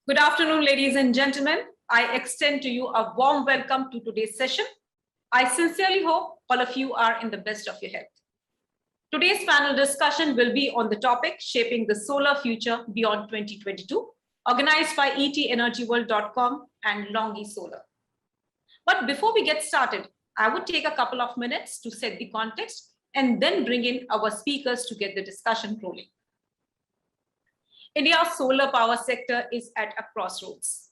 Good afternoon, ladies and gentlemen. I extend to you a warm welcome to today's session. I sincerely hope all of you are in the best of your health. Today's panel discussion will be on the topic Shaping the Solar Future Beyond 2022, organized by ETEnergyworld.com and Longi Solar. But before we get started, I would take a couple of minutes to set the context and then bring in our speakers to get the discussion rolling. India's solar power sector is at a crossroads.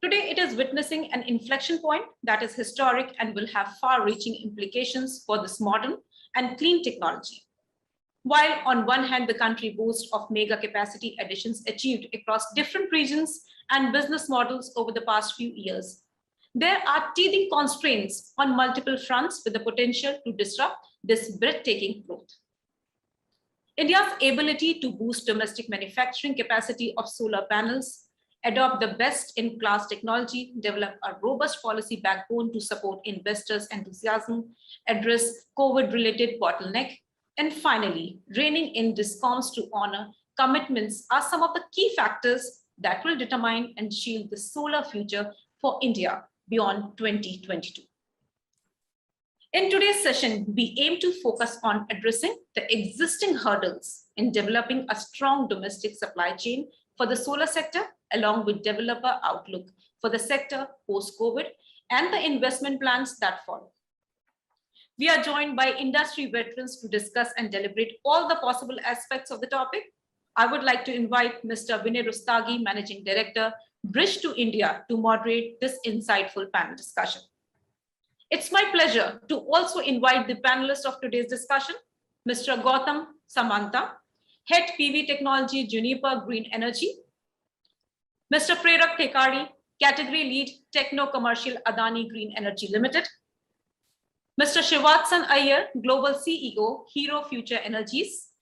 Today, it is witnessing an inflection point that is historic and will have far-reaching implications for this modern and clean technology. While on one hand, the country boasts of mega capacity additions achieved across different regions and business models over the past few years, there are teething constraints on multiple fronts with the potential to disrupt this breathtaking growth. India's ability to boost domestic manufacturing capacity of solar panels, adopt the best-in-class technology, develop a robust policy backbone to support investors' enthusiasm, address COVID-related bottleneck, and finally, reining in DISCOMs to honor commitments are some of the key factors that will determine and shield the solar future for India beyond 2022. In today's session, we aim to focus on addressing the existing hurdles in developing a strong domestic supply chain for the solar sector, along with developer outlook for the sector post-COVID and the investment plans that follow. We are joined by industry veterans to discuss and deliberate all the possible aspects of the topic. I would like to invite Mr. Vinay Rustagi, Managing Director, Bridge to India, to moderate this insightful panel discussion. It's my pleasure to also invite the panelists of today's discussion, Mr. Gautam Samanta, Head PV Technology, Juniper Green Energy, Mr. Prerak Thekari, Category Lead, Techno Commercial Adani Green Energy Limited, Mr. Shivatsan Iyer, Global CEO, Hero Future Energies,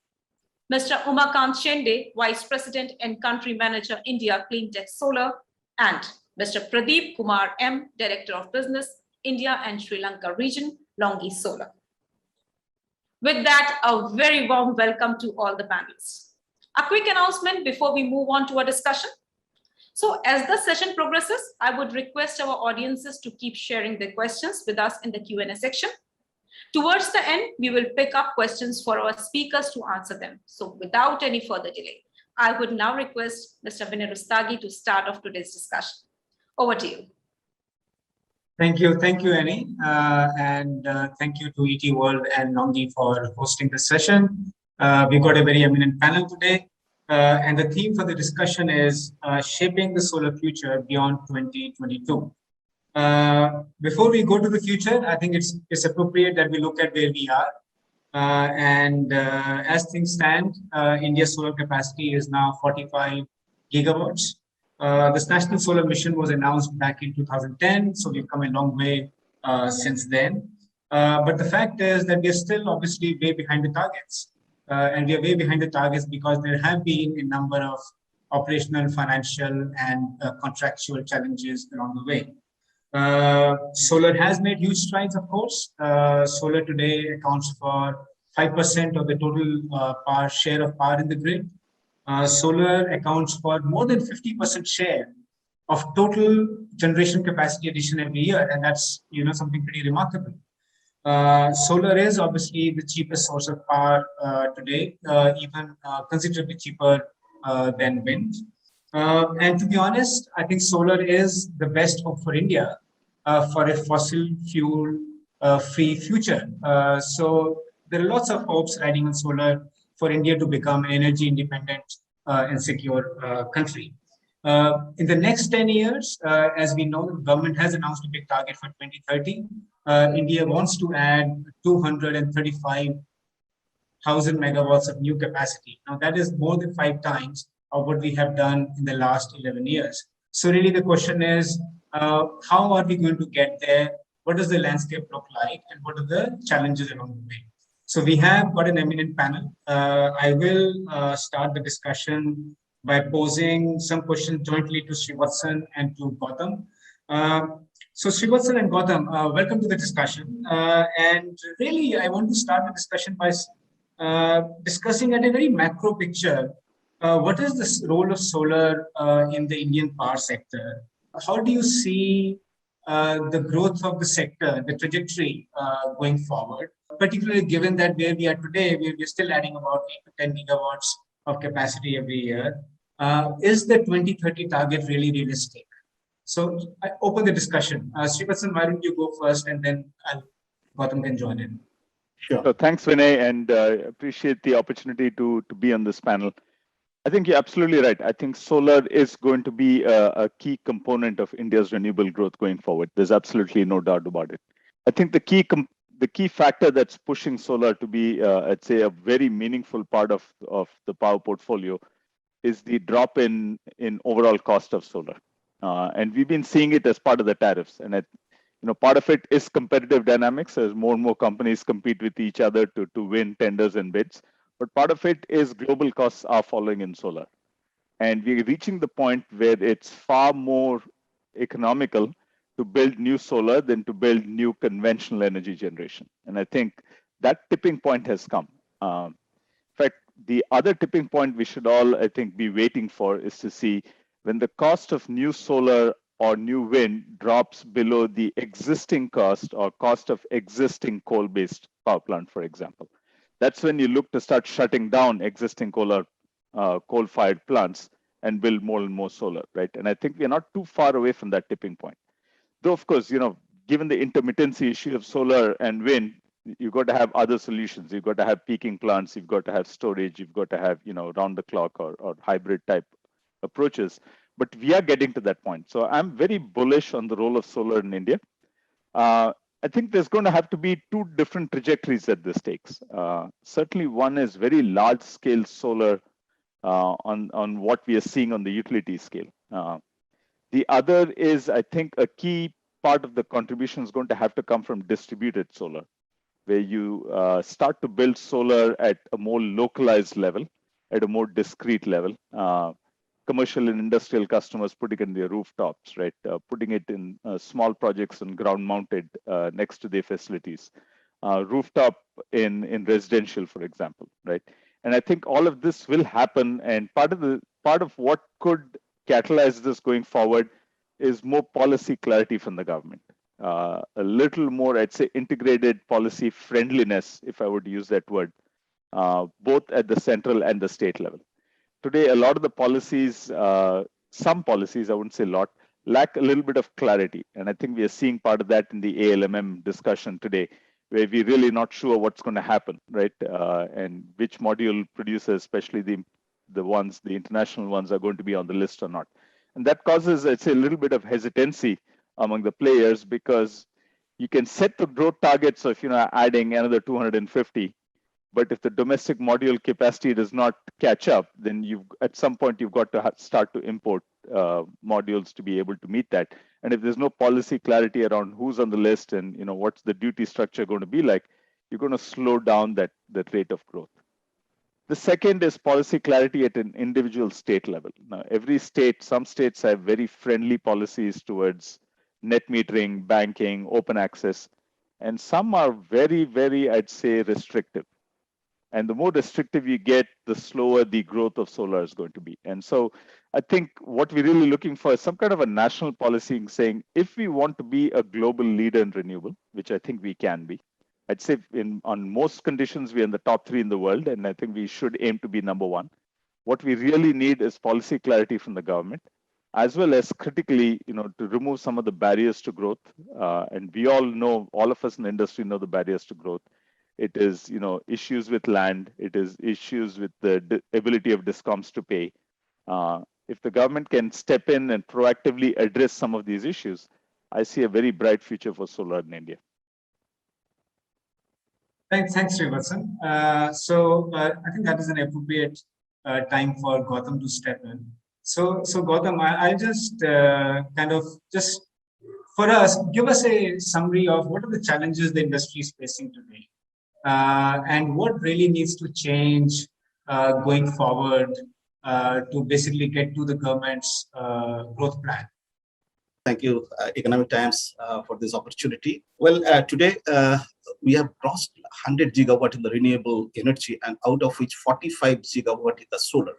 Mr. Umakant Shende, Vice President and Country Manager, India Clean Tech Solar, and Mr. Pradeep Kumar M, Director of Business, India and Sri Lanka region, Longi Solar. With that, a very warm welcome to all the panelists. A quick announcement before we move on to our discussion. So as the session progresses, I would request our audiences to keep sharing their questions with us in the Q&A section. Towards the end, we will pick up questions for our speakers to answer them. So without any further delay, I would now request Mr. Vinay Rustagi to start off today's discussion. Over to you. Thank you, Annie, and thank you to ET World and Longi for hosting this session. We've got a very eminent panel today, and the theme for the discussion is Shaping the Solar Future Beyond 2022. Before we go to the future, I think it's appropriate that we look at where we are. As things stand, India's solar capacity is now 45 gigawatts. This National Solar Mission was announced back in 2010, so we've come a long way since then. But the fact is that we're still obviously way behind the targets. And we are way behind the targets because there have been a number of operational, financial, and contractual challenges along the way. Solar has made huge strides, of course. Solar today accounts for 5% of the total share of power in the grid. Solar accounts for more than 50% share of total generation capacity addition every year, and that's something pretty remarkable. Solar is obviously the cheapest source of power today, even considerably cheaper than wind. And to be honest, I think solar is the best hope for India for a fossil fuel free future. So there are lots of hopes riding on solar for India to become an energy independent and secure country. In the next 10 years, as we know, the government has announced a big target for 2030. India wants to add 235,000 megawatts of new capacity. Now that is more than 5 times of what we have done in the last 11 years. So really the question is, how are we going to get there? What does the landscape look like? And what are the challenges along the way? So we have got an eminent panel. I will start the discussion by posing some questions jointly to Shivatsan and to Gautam. So Shivatsan and Gautam, welcome to the discussion. And really, I want to start the discussion by discussing at a very macro picture What is the role of solar in the Indian power sector? How do you see the growth of the sector, the trajectory going forward, particularly given that where we are today, we're still adding about 8 to 10 gigawatts of capacity every year? Is the 2030 target really realistic? So I open the discussion. Srivatsan, why don't you go first and then Gautam can join in. Sure. So thanks, Vinay, and appreciate the opportunity to be on this panel. I think you're absolutely right. I think solar is going to be a key component of India's renewable growth going forward. There's absolutely no doubt about it. I think the key factor that's pushing solar to be, I'd say, a very meaningful part of the power portfolio is the drop in overall cost of solar. And we've been seeing it as part of the tariffs. And part of it is competitive dynamics as more and more companies compete with each other to win tenders and bids. But part of it is global costs are following in solar. And we're reaching the point where it's far more economical to build new solar than to build new conventional energy generation. And I think that tipping point has come. In fact, the other tipping point we should all, I think, be waiting for is to see when the cost of new solar or new wind drops below the existing cost or cost of existing coal-based power plant, for example. That's when you look to start shutting down existing coal-fired plants and build more and more solar, right? And I think we're not too far away from that tipping point. Though, of course, given the intermittency issue of solar and wind, you've got to have other solutions. You've got to have peaking plants. You've got to have storage. You've got to have, round the clock or hybrid type approaches. But we are getting to that point. So I'm very bullish on the role of solar in India. I think there's going to have to be two different trajectories that this takes. Certainly one is very large scale solar on what we are seeing on the utility scale. The other is, I think, a key part of the contribution is going to have to come from distributed solar, where you start to build solar at a more localized level, at a more discrete level. Commercial and industrial customers putting it in their rooftops, right? Putting it in small projects and ground mounted next to their facilities. Rooftop in residential, for example, right? And I think all of this will happen. And part of what could catalyze this going forward is more policy clarity from the government. A little more, I'd say, integrated policy friendliness, if I would use that word, both at the central and the state level. Today, a lot of the policies, some policies, I wouldn't say a lot, lack a little bit of clarity. And I think we are seeing part of that in the ALMM discussion today, where we're really not sure what's going to happen, right? And which module producers, especially the international ones, are going to be on the list or not. And that causes, I'd say, a little bit of hesitancy among the players, because you can set the growth targets of, adding another 250. But if the domestic module capacity does not catch up, then at some point you've got to start to import modules to be able to meet that. And if there's no policy clarity around who's on the list and what's the duty structure going to be like, you're going to slow down that rate of growth. The second is policy clarity at an individual state level. Now, every state, some states have very friendly policies towards net metering, banking, open access, and some are very, very, I'd say, restrictive. And the more restrictive you get, the slower the growth of solar is going to be. And so I think what we're really looking for is some kind of a national policy saying, if we want to be a global leader in renewable, which I think we can be, I'd say on most conditions, we're in the top 3 in the world, and I think we should aim to be number 1. What we really need is policy clarity from the government, as well as critically, to remove some of the barriers to growth. And we all know, all of us in the industry know the barriers to growth. It is, issues with land. It is issues with the ability of DISCOMs to pay. If the government can step in and proactively address some of these issues, I see a very bright future for solar in India. Thanks, Srivatsan. I think that is an appropriate time for Gautam to step in. So Gautam, I'll just for us, give us a summary of what are the challenges the industry is facing today. And what really needs to change going forward to basically get to the government's growth plan. Thank you, Economic Times, for this opportunity. Well, today we have crossed 100 gigawatt in the renewable energy, and out of which 45 gigawatt in the solar.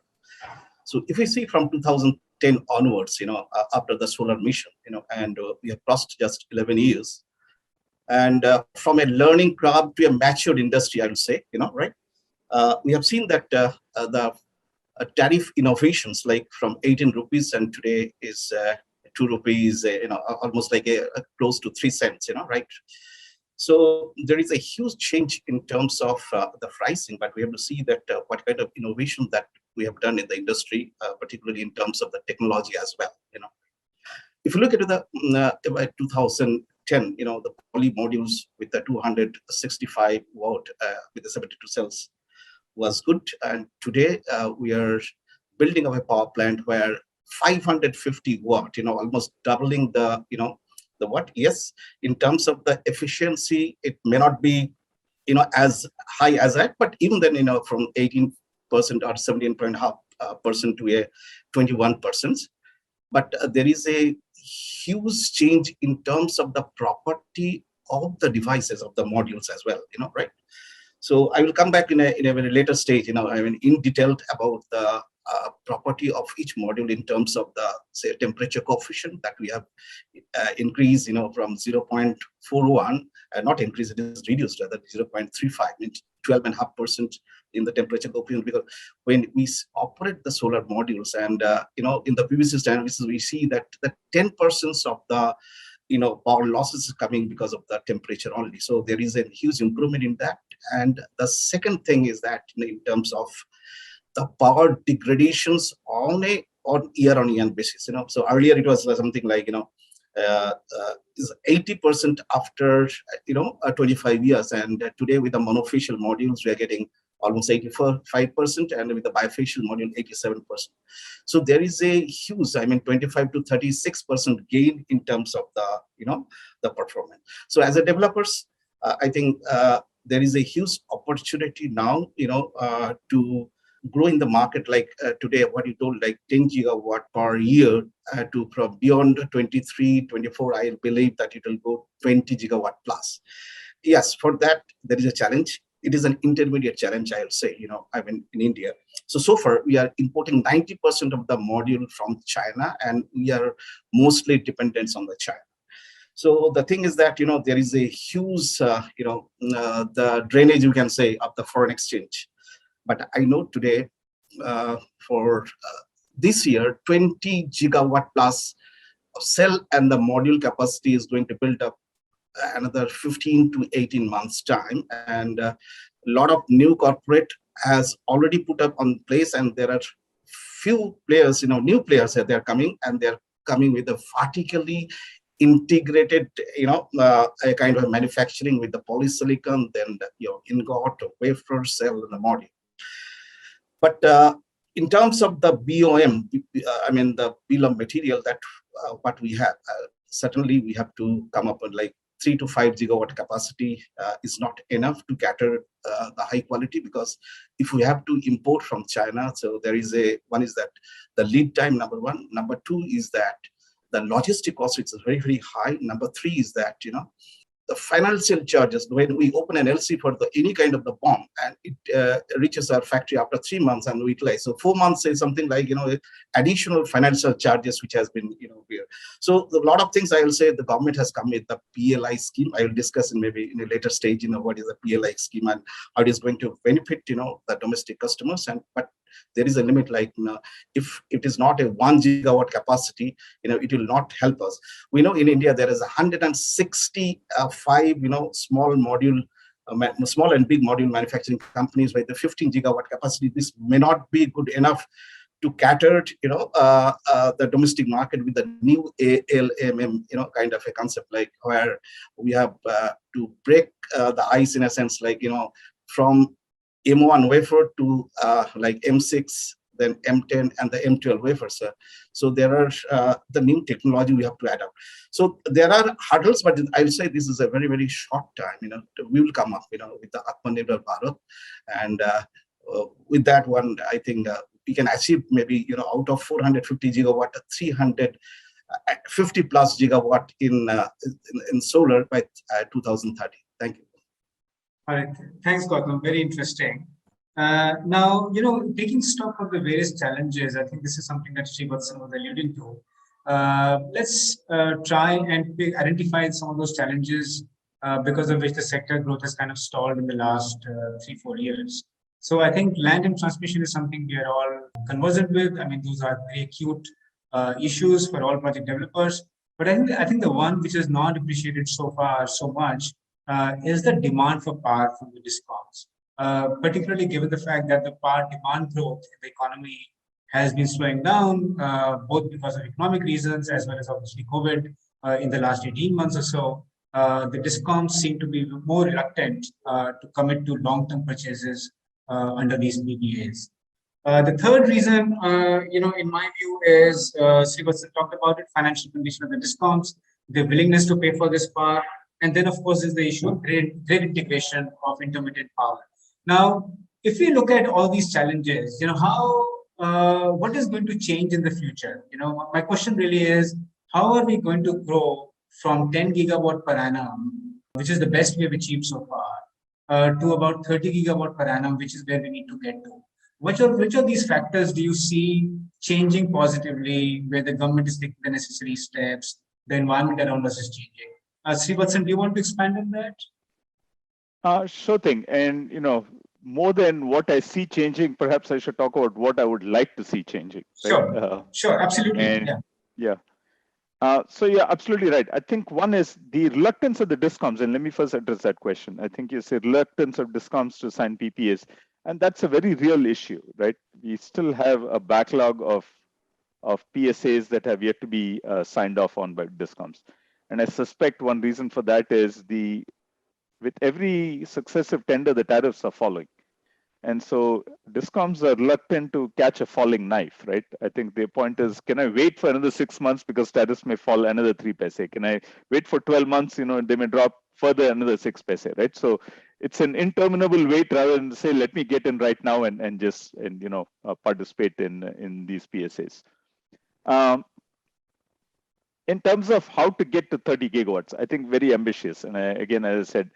So if we see from 2010 onwards, after the solar mission, and we have crossed just 11 years, and from a learning curve to a matured industry, I would say, right? We have seen that the tariff innovations, like from 18 rupees and today is 2 rupees, almost like close to 3 cents, right? So there is a huge change in terms of the pricing, but we have to see that what kind of innovation that we have done in the industry, particularly in terms of the technology as well. If you look at the 2010, the poly modules with the 265 watt with the 72 cells was good, and today we are building up a power plant where 550 watt, almost doubling the the watt. Yes, in terms of the efficiency, it may not be as high as that, but even then, from 18% or 17.5% to a 21%. But there is a huge change in terms of the property of the devices, of the modules as well, right? So I will come back in a very later stage, in detail about the property of each module in terms of the, say, temperature coefficient that we have increased, from 0.41, not increased, it is reduced, rather 0.35, means 12.5% in the temperature coefficient, because when we operate the solar modules and, in the PV analysis, we see that the 10% of the power losses is coming because of the temperature only. So there is a huge improvement in that. And the second thing is that in terms of the power degradations on year-on-year basis, so earlier it was something like, is 80% after, 25 years. And today with the monofacial modules, we are getting almost 85%, and with the bifacial module, 87%. So there is a huge, 25 to 36% gain in terms of the, the performance. So as a developers, I think there is a huge opportunity now, to grow in the market, like today, what you told, like 10 gigawatt per year to from beyond 23, 24, I believe that it will go 20 gigawatt plus. Yes, for that, there is a challenge. It is an intermediate challenge, I'll say, in India. So far, we are importing 90% of the module from China, and we are mostly dependent on the China. So the thing is that, there is a huge, the drainage, you can say, of the foreign exchange. But I know today for this year, 20 gigawatt plus of cell and the module capacity is going to build up another 15 to 18 months time. And a lot of new corporate has already put up on place, and there are few players, new players that they're coming, and they're coming with a vertically integrated, a kind of manufacturing with the polysilicon, then ingot, wafer, cell, and the module. But in terms of the BOM, the bill of material that what we have, certainly we have to come up with like 3 to 5 gigawatt capacity is not enough to cater the high quality, because if we have to import from China, so there is one is that the lead time, number one. Number two is that the logistic cost is very, very high. Number three is that, the financial charges, when we open an LC for any kind of the bomb, and it reaches our factory after 3 months and we utilize. So 4 months is something like, additional financial charges, which has been, here. So a lot of things I will say the government has come with the PLI scheme. I will discuss maybe in a later stage, what is the PLI scheme and how it is going to benefit, the domestic customers. But there is a limit, like, if it is not a 1 gigawatt capacity, it will not help us. We know in India, there is 165, small module, small and big module manufacturing companies with the 15 gigawatt capacity. This may not be good enough to cater, the domestic market with the new ALMM, kind of a concept, like where we have to break the ice in a sense, like, from M1 wafer to like M6, then M10 and the M12 wafers. So there are the new technology we have to adapt. So there are hurdles, but I will say this is a very, very short time. We will come up, with the Atmanirbhar Bharat, and with that one, I think we can achieve maybe, out of 450 gigawatt, 350 plus gigawatt in solar by 2030. Thank you. All right. Thanks, Gautam. Very interesting. Now, taking stock of the various challenges, I think this is something that Srivatsan was alluding to. Let's try and identify some of those challenges because of which the sector growth has kind of stalled in the last 3-4 years. So I think land and transmission is something we are all conversant with. I mean, those are very acute issues for all project developers. But I think the one which is not appreciated so far so much is the demand for power from the discoms. Particularly given the fact that the power demand growth in the economy has been slowing down, both because of economic reasons as well as obviously COVID in the last 18 months or so. The discoms seem to be more reluctant to commit to long-term purchases under these PPAs. The third reason, in my view, is Srivatsan talked about it: financial condition of the discoms, the willingness to pay for this power, and then, of course, is the issue of grid integration of intermittent power. Now, if we look at all these challenges, what is going to change in the future? My question really is, how are we going to grow from 10 gigawatt per annum, which is the best we have achieved so far, to about 30 gigawatt per annum, which is where we need to get to? Which of these factors do you see changing positively, where the government is taking the necessary steps, the environment around us is changing? Srivatsan, do you want to expand on that? Sure thing. And, more than what I see changing, perhaps I should talk about what I would like to see changing. Right? Sure, absolutely. And yeah. So yeah, absolutely right. I think one is the reluctance of the discoms, and let me first address that question. I think you say reluctance of discoms to sign PPAs, and that's a very real issue, right? We still have a backlog of PSAs that have yet to be signed off on by discoms, and I suspect one reason for that is with every successive tender, the tariffs are falling. And so discoms are reluctant to catch a falling knife, right? I think their point is, can I wait for another 6 months because tariffs may fall another 3 paise? Can I wait for 12 months? They may drop further another 6 paise, right? So it's an interminable wait rather than say, let me get in right now and participate in these PSAs. In terms of how to get to 30 gigawatts, I think very ambitious. And again, as I said,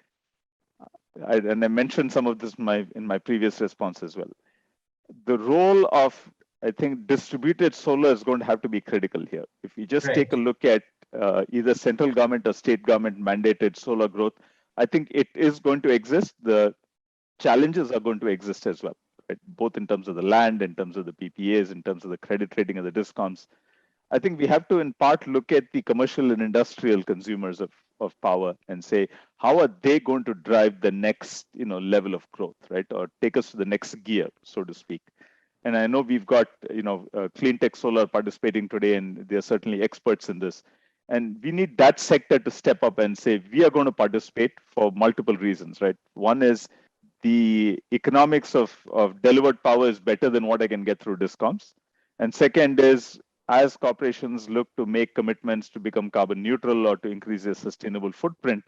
I mentioned some of this in my previous response as well. The role of, I think, distributed solar is going to have to be critical here. If we just take a look at either central government or state government mandated solar growth, I think it is going to exist. The challenges are going to exist as well, right? Both in terms of the land, in terms of the PPAs, in terms of the credit rating of the discoms. I think we have to, in part, look at the commercial and industrial consumers of power and say, how are they going to drive the next, level of growth, right? Or take us to the next gear, so to speak. And I know we've got, Clean Tech Solar participating today, and they're certainly experts in this. And we need that sector to step up and say, we are going to participate for multiple reasons, right? One is the economics of delivered power is better than what I can get through discoms. And second is, as corporations look to make commitments to become carbon neutral or to increase their sustainable footprint,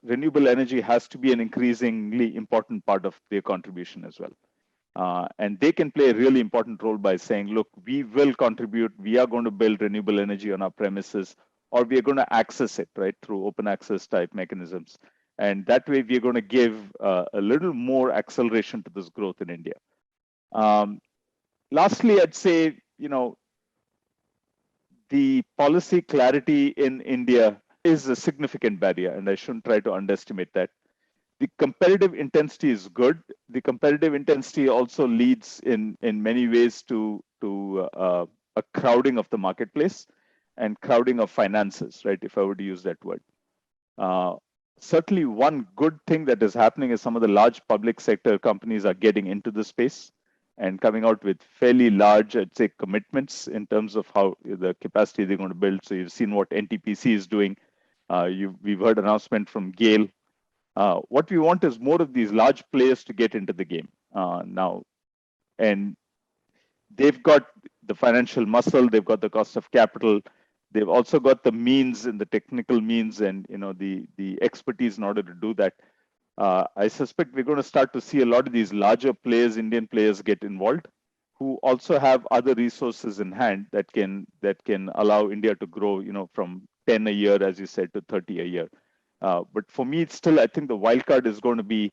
renewable energy has to be an increasingly important part of their contribution as well. And they can play a really important role by saying, look, we will contribute, we are going to build renewable energy on our premises, or we are going to access it, right, through open access type mechanisms. And that way, we are going to give a little more acceleration to this growth in India. Lastly, I'd say, the policy clarity in India is a significant barrier, and I shouldn't try to underestimate that. The competitive intensity is good. The competitive intensity also leads in many ways to a crowding of the marketplace and crowding of finances, right? If I were to use that word. Certainly one good thing that is happening is some of the large public sector companies are getting into the space and coming out with fairly large, I'd say, commitments in terms of how the capacity they're going to build. So you've seen what NTPC is doing. We've heard announcement from GAIL. What we want is more of these large players to get into the game now. And they've got the financial muscle, they've got the cost of capital, they've also got the means and the technical means and the expertise in order to do that. I suspect we're going to start to see a lot of these larger players, Indian players, get involved, who also have other resources in hand that can allow India to grow, from 10 a year, as you said, to 30 a year. But for me, it's still, I think the wild card is going to be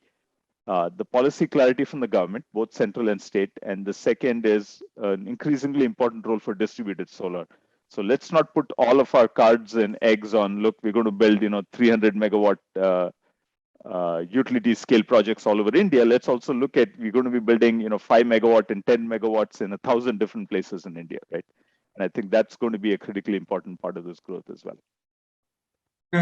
the policy clarity from the government, both central and state, and the second is an increasingly important role for distributed solar. So let's not put all of our cards and eggs on, look, we're going to build, 300 megawatt utility scale projects all over India. Let's also look at, we're going to be building, 5 megawatt and 10 megawatts in 1,000 different places in India, right? And I think that's going to be a critically important part of this growth as well.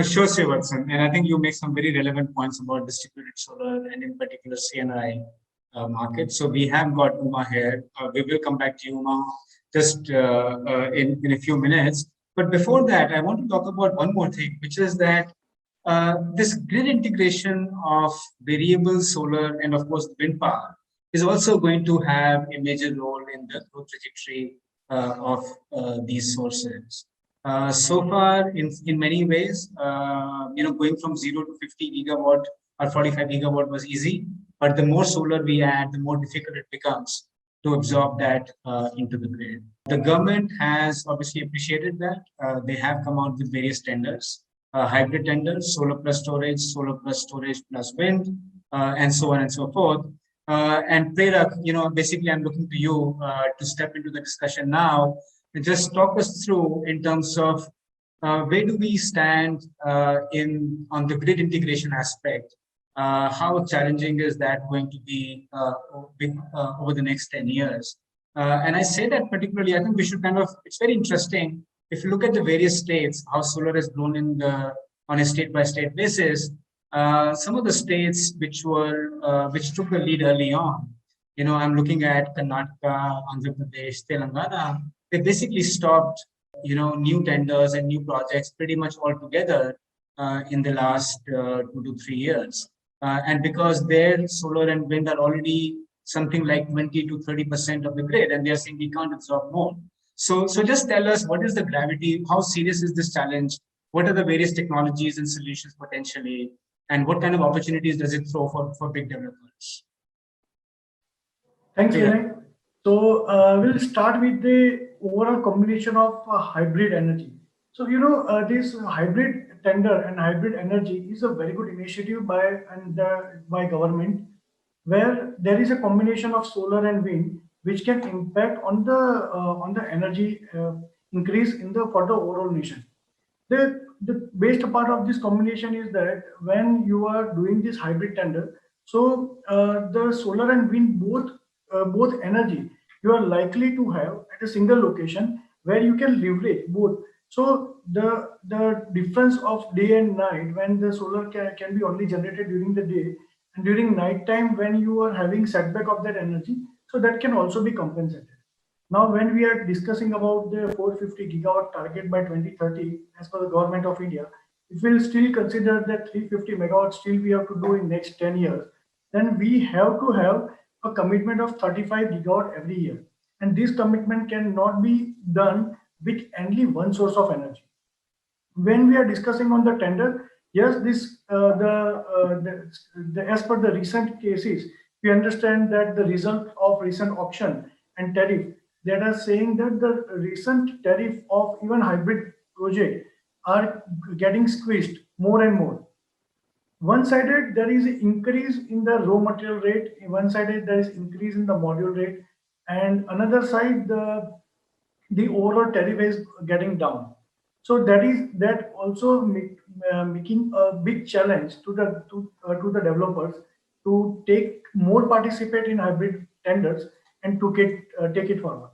Sure, Srivatsan. And I think you make some very relevant points about distributed solar and in particular CNI market. So we have got Uma here. We will come back to you, Uma, just in a few minutes. But before that, I want to talk about one more thing, which is that this grid integration of variable solar and of course wind power is also going to have a major role in the growth trajectory of these sources. So far, in many ways, going from 0 to 50 gigawatt or 45 gigawatt was easy, but the more solar we add, the more difficult it becomes to absorb that into the grid. The government has obviously appreciated that. They have come out with various tenders, hybrid tenders, solar plus storage plus wind, and so on and so forth. And Prerak, basically I'm looking to you to step into the discussion now. Just talk us through in terms of where do we stand on the grid integration aspect? How challenging is that going to be over the next 10 years? And I say that particularly, I think we should it's very interesting. If you look at the various states, how solar has grown on a state-by-state basis, some of the states which took the lead early on, I'm looking at Karnataka, Andhra Pradesh, Telangana, they basically stopped, new tenders and new projects pretty much altogether in the last 2 to 3 years. And because their solar and wind are already something like 20 to 30% of the grid, and they're saying we can't absorb more. So just tell us, what is the gravity? How serious is this challenge? What are the various technologies and solutions potentially? And what kind of opportunities does it throw for big developers? Thanks, Vinay. So we'll start with the overall combination of hybrid energy. So, this hybrid tender and hybrid energy is a very good initiative by government, where there is a combination of solar and wind, which can impact on the energy increase for the overall nation. The best part of this combination is that when you are doing this hybrid tender, so the solar and wind both energy you are likely to have at a single location where you can leverage both. So the difference of day and night, when the solar can be only generated during the day, and during night time when you are having setback of that energy, so that can also be compensated. Now, when we are discussing about the 450 gigawatt target by 2030, as per the government of India, if we'll still consider that 350 megawatts still we have to do in next 10 years, then we have to have a commitment of 35 gigawatt every year. And this commitment cannot be done with only one source of energy. When we are discussing on the tender, yes, this as per the recent cases, we understand that the result of recent auction and tariff, that are saying that the recent tariff of even hybrid project are getting squeezed more and more. One-sided, there is an increase in the raw material rate. One-sided, there is increase in the module rate, and another side, the overall tariff is getting down. So that also making a big challenge to the developers to take more participate in hybrid tenders and to take it forward.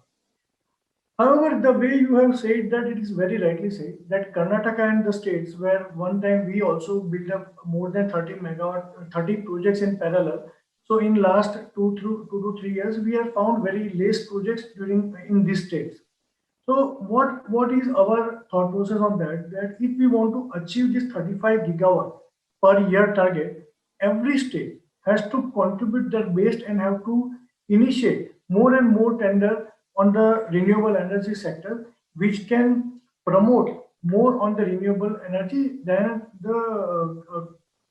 However, the way you have said that, it is very rightly said that Karnataka and the states where one time we also built up more than 30 projects in parallel. So in last 2 to 3 years, we have found very less projects in these states. So what is our thought process on that? That if we want to achieve this 35 gigawatt per year target, every state has to contribute their best and have to initiate more and more tender on the renewable energy sector, which can promote more on the renewable energy than the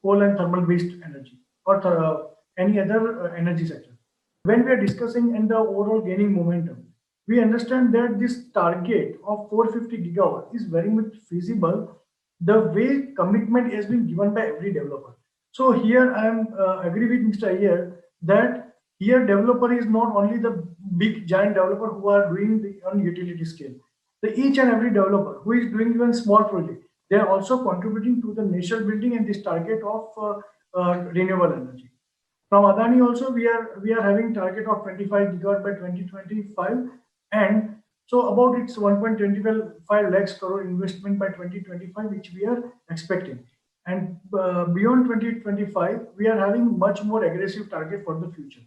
coal and thermal based energy or any other energy sector. When we are discussing and the overall gaining momentum, we understand that this target of 450 gigawatt is very much feasible the way commitment has been given by every developer. So here I am agree with Mr. Iyer that here developer is not only the big giant developer who are doing the on utility scale. The each and every developer who is doing even small project, they are also contributing to the nation building and this target of renewable energy. From Adani also, we are having target of 25 gigawatt by 2025, and so about its 1.25 lakhs crore investment by 2025, which we are expecting. And beyond 2025, we are having much more aggressive target for the future.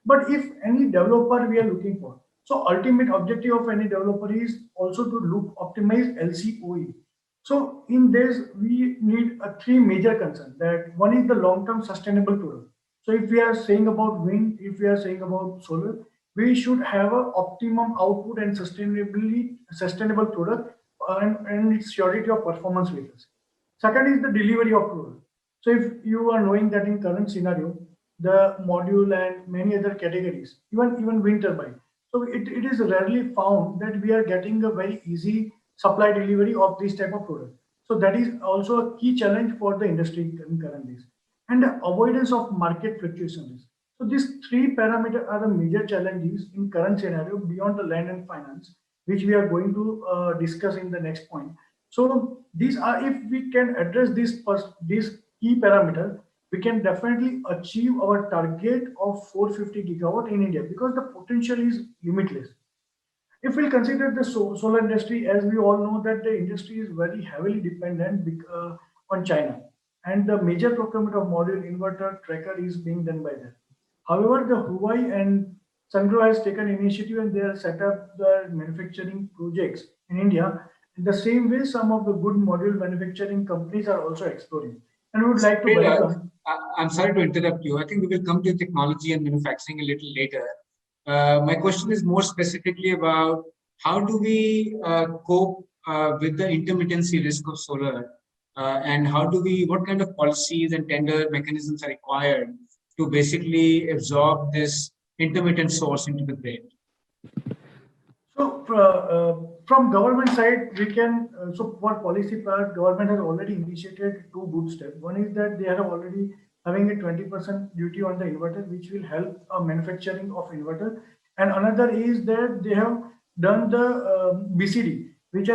But if any developer we are looking for, so ultimate objective of any developer is also to look optimize LCOE. So in this, we need three major concerns. That one is the long-term sustainable product. So if we are saying about wind, if we are saying about solar, we should have a optimum output and sustainable product and its surety of performance with us. Second is the delivery of product. So if you are knowing that in current scenario, the module and many other categories, even wind turbine. So it is rarely found that we are getting a very easy supply delivery of this type of product. So that is also a key challenge for the industry in current days. And the avoidance of market fluctuations. So these three parameters are the major challenges in current scenario beyond the land and finance, which we are going to discuss in the next point. So these are, if we can address these key parameters, we can definitely achieve our target of 450 gigawatt in India because the potential is limitless. If we consider the solar industry, as we all know that the industry is very heavily dependent on China, and the major procurement of module, inverter, tracker is being done by them. However, the Huawei and Sungrow has taken initiative and they have set up the manufacturing projects in India. In the same way, some of the good module manufacturing companies are also exploring. And we would like to welcome. I'm sorry to interrupt you. I think we will come to technology and manufacturing a little later. My question is more specifically about how do we cope with the intermittency risk of solar, and what kind of policies and tender mechanisms are required to basically absorb this intermittent source into the grid? So from government side, we can, so for policy part, government has already initiated two good steps. One is that they are already having a 20% duty on the inverter, which will help manufacturing of inverter. And another is that they have done the BCD, which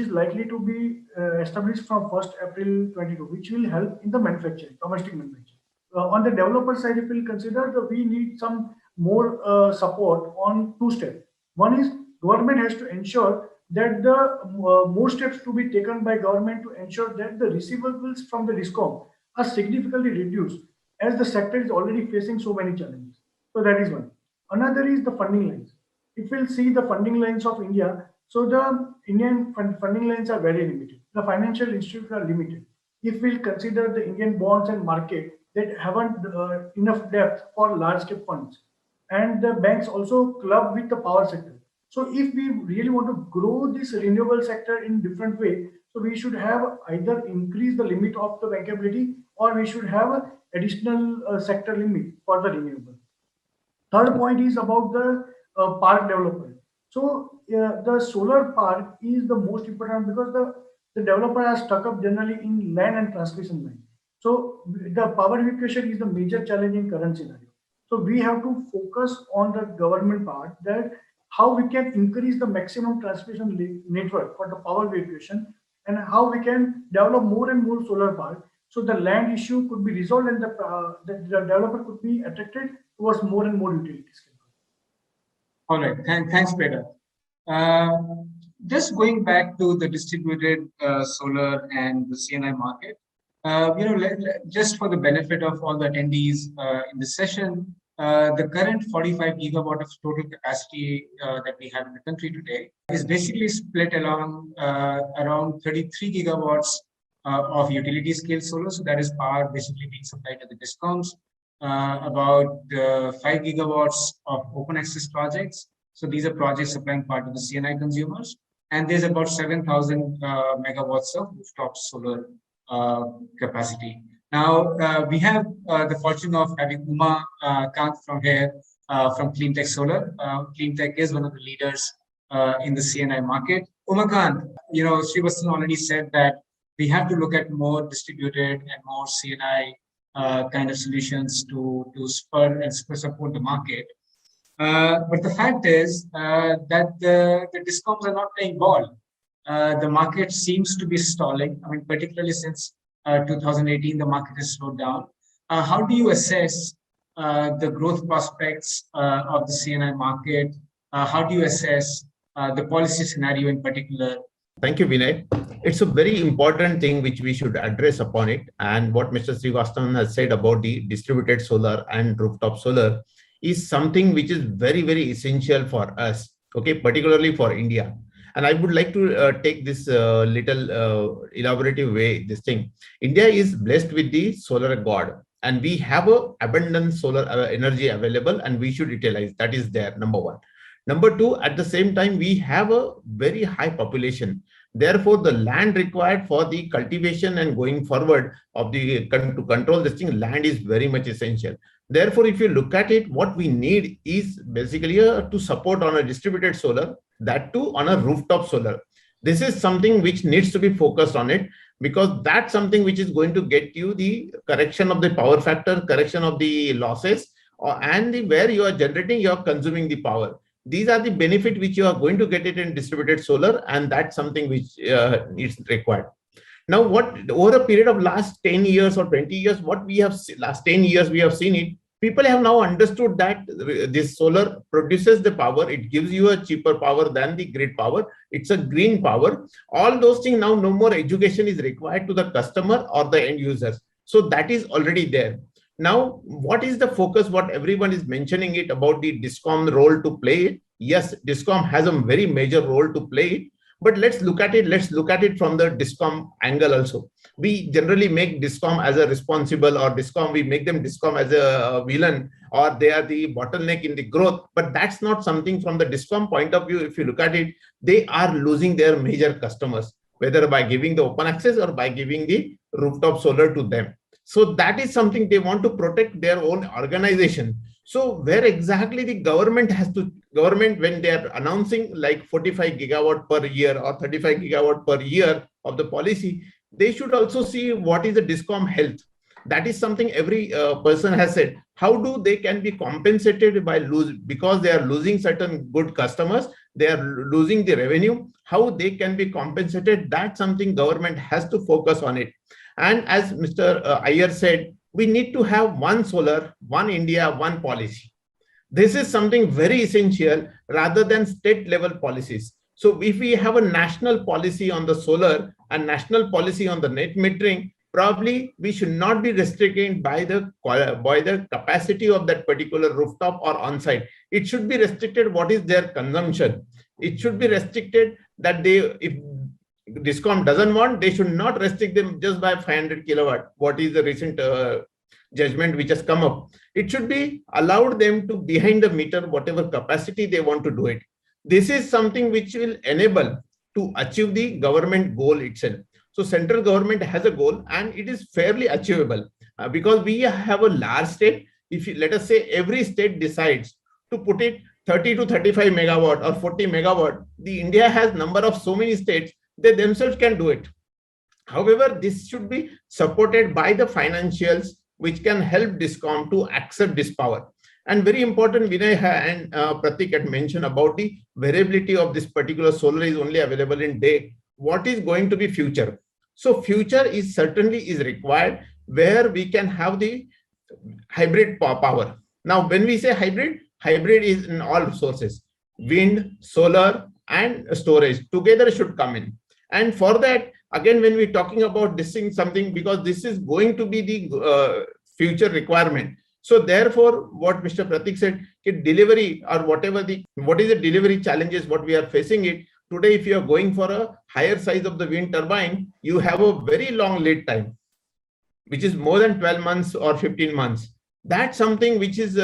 is likely to be established from 1st April 22, which will help in the manufacturing, domestic manufacturing. On the developer side, if we consider that we need some more support on two steps. One is government has to ensure that the more steps to be taken by government to ensure that the receivables from the DISCOM are significantly reduced, as the sector is already facing so many challenges. So that is one. Another is the funding lines. If we'll see the funding lines of India, so the Indian funding lines are very limited. The financial institutions are limited. If we'll consider the Indian bonds and market that haven't enough depth for large scale funds, and the banks also club with the power sector. So if we really want to grow this renewable sector in different way, so we should have either increase the limit of the bankability or we should have an additional sector limit for the renewable. Third point is about the park development. So the solar park is the most important because the developer are stuck up generally in land and transmission line. So the power evacuation is the major challenge in current scenario. So we have to focus on the government part, that how we can increase the maximum transmission network for the power evacuation, and how we can develop more and more solar park. So the land issue could be resolved and the developer could be attracted towards more and more utilities. All right, thanks, Peter. Just going back to the distributed solar and the CNI market, just for the benefit of all the attendees in this session, the current 45 gigawatt of total capacity that we have in the country today is basically split along around 33 gigawatts of utility scale solar. So that is power basically being supplied to the DISCOMs. About 5 gigawatts of open access projects. So these are projects supplying power to the CNI consumers. And there's about 7,000 megawatts of rooftop solar capacity. Now, we have the fortune of having Uma Kant from here, from Cleantech Solar. Cleantech is one of the leaders in the CNI market. Uma Kant, Srivastava already said that we have to look at more distributed and more CNI kind of solutions to spur and support the market. But the fact is that the discoms are not playing ball. The market seems to be stalling. I mean, particularly since 2018, the market has slowed down. How do you assess the growth prospects of the CNI market? How do you assess the policy scenario in particular? Thank you, Vinay. It's a very important thing which we should address upon it. And what Mr. Srivastavan has said about the distributed solar and rooftop solar is something which is very, very essential for us, okay, particularly for India. And I would like to take this little elaborative way, this thing. India is blessed with the solar god, and we have a abundant solar energy available, and we should utilize. That is there, number one. Number two, at the same time, we have a very high population. Therefore, the land required for the cultivation and going forward of the to control this thing, land is very much essential. Therefore, if you look at it, what we need is basically to support on a distributed solar, that too on a rooftop solar. This is something which needs to be focused on it, because that's something which is going to get you the correction of the power factor, correction of the losses, and where you are generating, you are consuming the power. These are the benefit which you are going to get it in distributed solar, and that's something which is required. Now, what over a period of last 10 years or 20 years, what we have last 10 years, we have seen it. People have now understood that this solar produces the power. It gives you a cheaper power than the grid power. It's a green power. All those things now, no more education is required to the customer or the end users. So that is already there. Now, what is the focus? What everyone is mentioning it about the DISCOM role to play. Yes, DISCOM has a very major role to play. But let's look at it. Let's look at it from the DISCOM angle also. We generally make DISCOM as a responsible, or DISCOM, we make them DISCOM as a villain, or they are the bottleneck in the growth. But that's not something from the DISCOM point of view. If you look at it, they are losing their major customers, whether by giving the open access or by giving the rooftop solar to them. So that is something they want to protect their own organization. So where exactly the government has to, when they are announcing like 45 gigawatt per year or 35 gigawatt per year of the policy, they should also see what is the DISCOM health. That is something every person has said. How do they can be compensated by because they are losing certain good customers, they are losing the revenue, how they can be compensated? That's something government has to focus on it. And as Mr. Iyer said, we need to have one solar, one India, one policy. This is something very essential rather than state level policies. So if we have a national policy on the solar and national policy on the net metering, probably we should not be restricted by the capacity of that particular rooftop or on-site. It should be restricted what is their consumption. It should be restricted that if DISCOM doesn't want, they should not restrict them just by 500 kilowatt. What is the recent judgment which has come up? It should be allowed them to behind the meter, whatever capacity they want to do it. This is something which will enable to achieve the government goal itself. So central government has a goal and it is fairly achievable because we have a large state. If you, let us say every state decides to put it 30 to 35 megawatt or 40 megawatt, the India has number of so many states, they themselves can do it. However, this should be supported by the financials which can help DISCOM to accept this power. And very important, Vinay and Pratik had mentioned about the variability of this particular solar is only available in day. What is going to be future? So future is certainly is required where we can have the hybrid power. Now, when we say hybrid, hybrid is in all sources, wind, solar, and storage together should come in. And for that, again, when we're talking about this thing, something, because this is going to be the future requirement. So therefore, what Mr. Pratik said, delivery or whatever what is the delivery challenges, what we are facing it today, if you are going for a higher size of the wind turbine, you have a very long lead time, which is more than 12 months or 15 months. That's something which is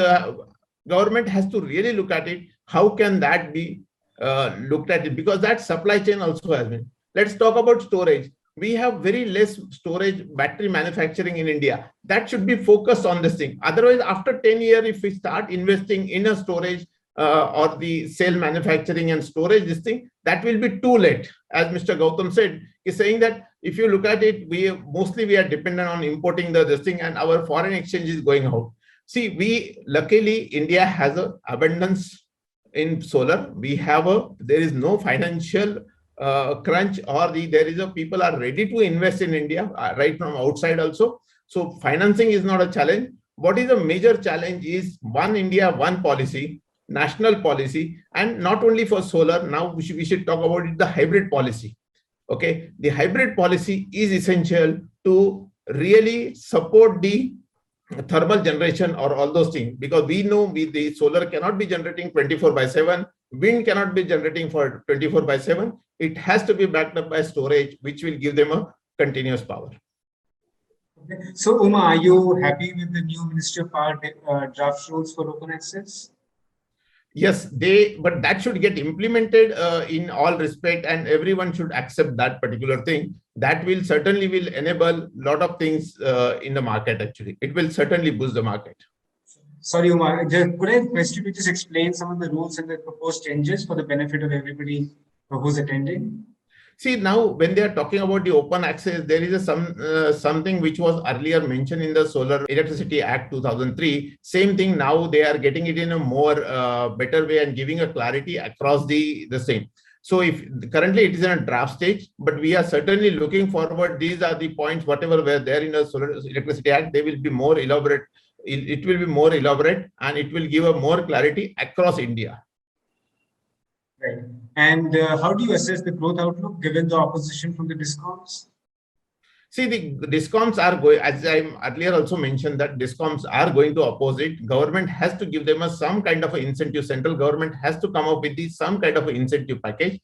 government has to really look at it. How can that be looked at it? Because that supply chain also has been. Let's talk about storage. We have very less storage battery manufacturing in India. That should be focused on this thing. Otherwise, after 10 years, if we start investing in a storage or the cell manufacturing and storage, this thing, that will be too late. As Mr. Gautam said, he's saying that if you look at it, we are dependent on importing this thing, and our foreign exchange is going out. See, luckily India has a abundance in solar. There is no financial crunch, or there is people are ready to invest in India right from outside also. So financing is not a challenge. What is a major challenge is one India, one policy, national policy, and not only for solar. Now we should talk about it, the hybrid policy. Okay, the hybrid policy is essential to really support the thermal generation or all those things, because we know the solar cannot be generating 24/7, wind cannot be generating for 24/7. It has to be backed up by storage, which will give them a continuous power. Okay. So Uma, are you happy with the new Ministry of Power draft rules for open access? Yes, but that should get implemented in all respect, and everyone should accept that particular thing. That will enable a lot of things in the market. Actually, it will certainly boost the market. Sorry, Uma, could I request you to just explain some of the rules and the proposed changes for the benefit of everybody who's attending? See, now when they are talking about the open access, there is something which was earlier mentioned in the Solar Electricity Act 2003. Same thing, now they are getting it in a more better way and giving a clarity across the same. So if currently it is in a draft stage, but we are certainly looking forward. These are the points, whatever were there in the Solar Electricity Act, they will be more elaborate. It will be more elaborate, and it will give a more clarity across India. Right. And how do you assess the growth outlook given the opposition from the DISCOMs? See, the DISCOMs are going, as I earlier also mentioned, that DISCOMs are going to oppose it. Government has to give them some kind of an incentive. Central government has to come up with some kind of an incentive package,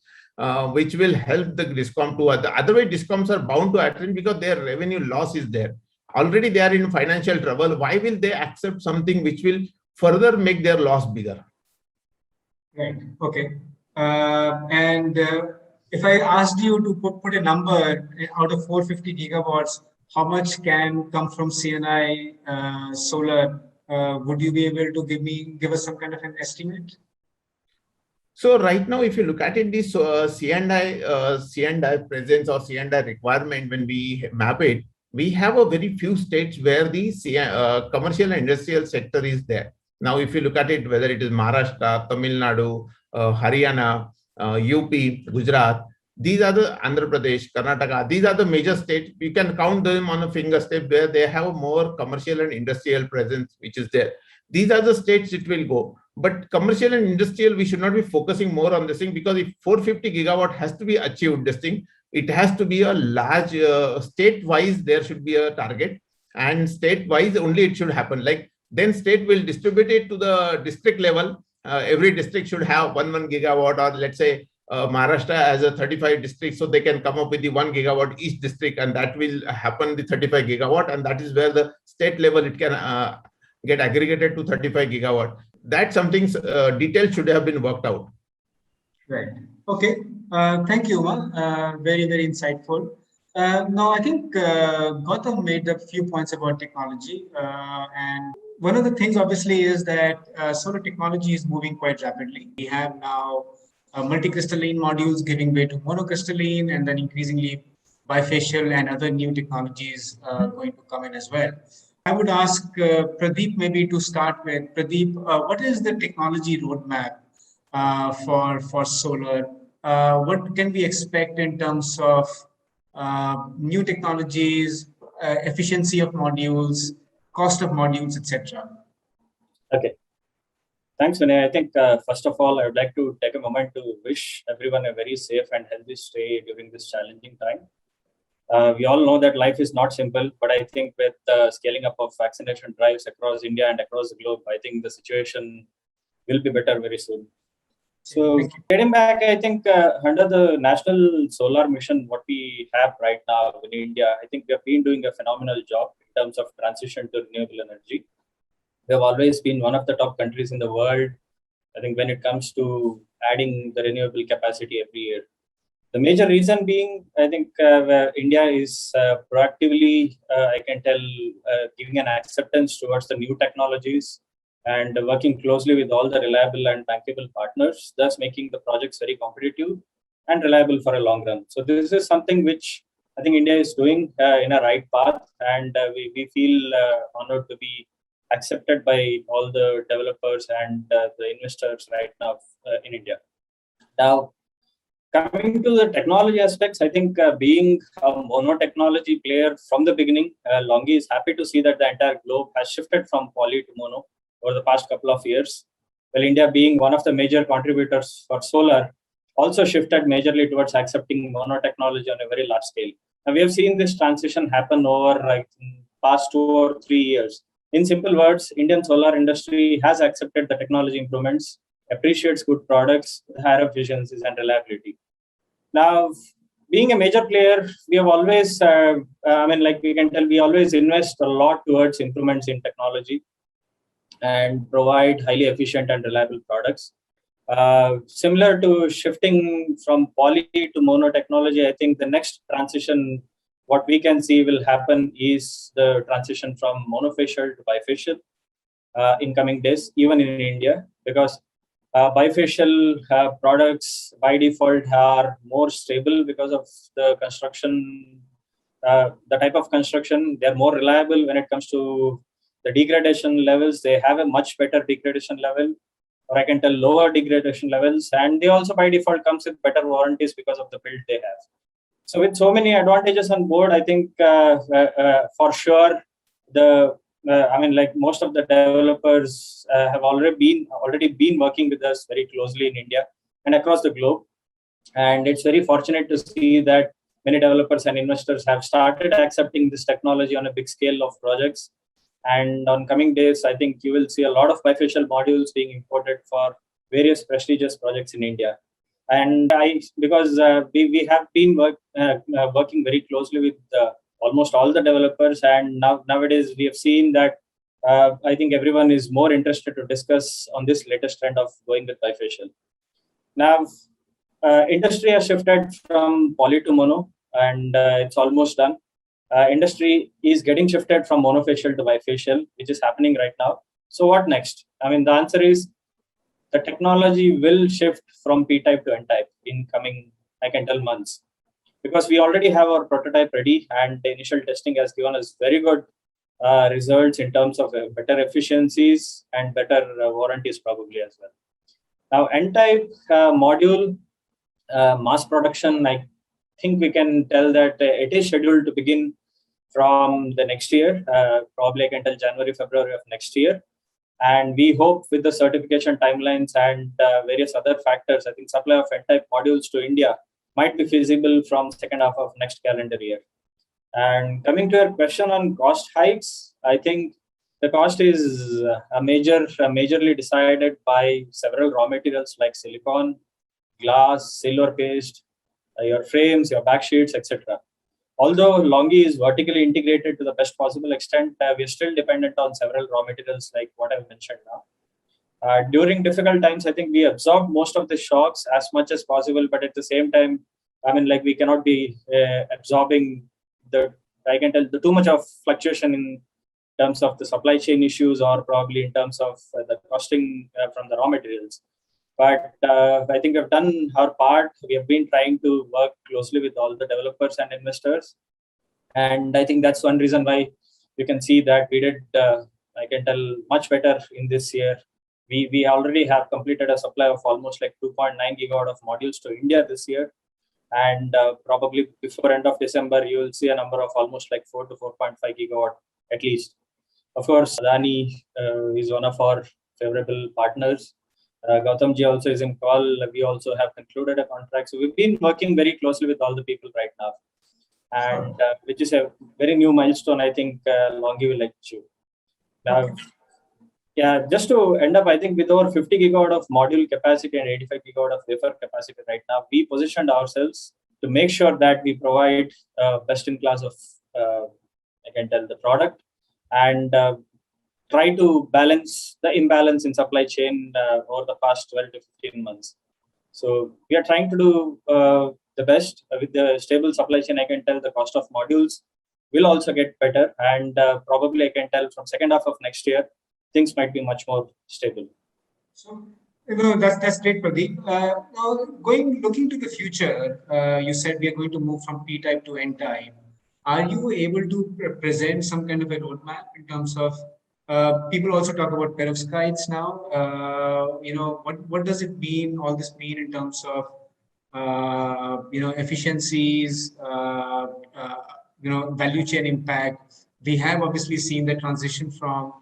which will help the DISCOM to. Otherwise, DISCOMs are bound to attend because their revenue loss is there. Already they are in financial trouble. Why will they accept something which will further make their loss bigger? Right. Okay. If I asked you to put a number out of 450 gigawatts, how much can come from C&I solar? Would you be able to give us some kind of an estimate? So right now, if you look at it, this C&I presence or C&I requirement, when we map it, we have a very few states where the commercial and industrial sector is there. Now, if you look at it, whether it is Maharashtra, Tamil Nadu, Haryana, UP, Gujarat, these are the Andhra Pradesh, Karnataka, these are the major states. You can count them on a finger step where they have a more commercial and industrial presence, which is there. These are the states it will go. But commercial and industrial, we should not be focusing more on this thing, because if 450 gigawatt has to be achieved, this thing, it has to be a large state-wise, there should be a target, and state-wise only it should happen. Like then state will distribute it to the district level. Every district should have 1 gigawatt, or let's say Maharashtra has a 35 districts, so they can come up with the 1 gigawatt each district, and that will happen the 35 gigawatt, and that is where the state level it can get aggregated to 35 gigawatt. That something details should have been worked out. Right. Okay. Thank you, Uma. Very, very insightful. Now, I think Gautam made a few points about technology. And one of the things, obviously, is that solar technology is moving quite rapidly. We have now multicrystalline modules giving way to monocrystalline, and then increasingly bifacial and other new technologies going to come in as well. I would ask Pradeep maybe to start with. Pradeep, what is the technology roadmap for solar? What can we expect in terms of new technologies, efficiency of modules, cost of modules, etc.? Okay. Thanks, Vinay. I think first of all, I would like to take a moment to wish everyone a very safe and healthy stay during this challenging time. We all know that life is not simple, but I think with the scaling up of vaccination drives across India and across the globe, I think the situation will be better very soon. So getting back, I think under the National Solar Mission, what we have right now in India, I think we have been doing a phenomenal job in terms of transition to renewable energy. We have always been one of the top countries in the world, I think, when it comes to adding the renewable capacity every year. The major reason being, I think, where India is proactively, I can tell, giving an acceptance towards the new technologies and working closely with all the reliable and bankable partners, thus making the projects very competitive and reliable for a long run. So this is something which I think India is doing in a right path, and we feel honored to be accepted by all the developers and the investors right now in India. Now, coming to the technology aspects, I think being a mono-technology player from the beginning, Longi is happy to see that the entire globe has shifted from poly to mono over the past couple of years. Well, India being one of the major contributors for solar, also shifted majorly towards accepting mono-technology on a very large scale. Now, we have seen this transition happen over past 2 or 3 years. In simple words, Indian solar industry has accepted the technology improvements, appreciates good products, higher efficiencies and reliability. Now, being a major player, we have always, we can tell, we always invest a lot towards improvements in technology and provide highly efficient and reliable products. Similar to shifting from poly to mono technology, I think the next transition, what we can see will happen is the transition from monofacial to bifacial in coming days, even in India, because bifacial products by default are more stable because of the construction, the type of construction. They're more reliable when it comes to the degradation levels. They have a much better degradation level, or I can tell lower degradation levels. And they also by default comes with better warranties because of the build they have. So with so many advantages on board, I think for sure most of the developers have already been working with us very closely in India and across the globe. And it's very fortunate to see that many developers and investors have started accepting this technology on a big scale of projects. And on coming days, I think you will see a lot of bifacial modules being imported for various prestigious projects in India. And because we have been working very closely with almost all the developers, and nowadays we have seen that I think everyone is more interested to discuss on this latest trend of going with bifacial. Now, industry has shifted from poly to mono, and it's almost done. Industry is getting shifted from monofacial to bifacial, which is happening right now. So what next? I mean, the answer is the technology will shift from P-type to N-type in coming, I can tell, months. Because we already have our prototype ready, and the initial testing has given us very good results in terms of better efficiencies and better warranties probably as well. Now, N-type module mass production, I think we can tell that it is scheduled to begin from the next year, probably I can tell January, February of next year. And we hope with the certification timelines and various other factors, I think supply of N-type modules to India might be feasible from second half of next calendar year. And coming to your question on cost hikes, I think the cost is majorly decided by several raw materials like silicon, glass, silver paste, your frames, your backsheets, etc. Although Longi is vertically integrated to the best possible extent, we are still dependent on several raw materials like what I've mentioned now. During difficult times, I think we absorb most of the shocks as much as possible, but at the same time, we cannot be absorbing the too much of fluctuation in terms of the supply chain issues, or probably in terms of the costing from the raw materials. But I think we've done our part. We have been trying to work closely with all the developers and investors. And I think that's one reason why you can see that we did, I can tell, much better in this year. We already have completed a supply of almost like 2.9 gigawatt of modules to India this year. And probably before end of December, you will see a number of almost like 4 to 4.5 gigawatt at least. Of course, Adani is one of our favorable partners. Gautam ji also is in call. We also have concluded a contract. So we've been working very closely with all the people right now. And which is a very new milestone, I think Longi will achieve. Now, yeah, just to end up, I think with over 50 gigawatt of module capacity and 85 gigawatt of wafer capacity right now, we positioned ourselves to make sure that we provide best in class of, I can tell, the product, and try to balance the imbalance in supply chain over the past 12 to 15 months. So we are trying to do the best with the stable supply chain. I can tell the cost of modules will also get better, and probably I can tell from second half of next year, things might be much more stable. So No, that's great, Pradeep. Now, looking to the future, you said we are going to move from P-type to N-type. Are you able to present some kind of a roadmap in terms of people also talk about perovskites now? What does it mean? All this mean in terms of efficiencies, value chain impact. We have obviously seen the transition from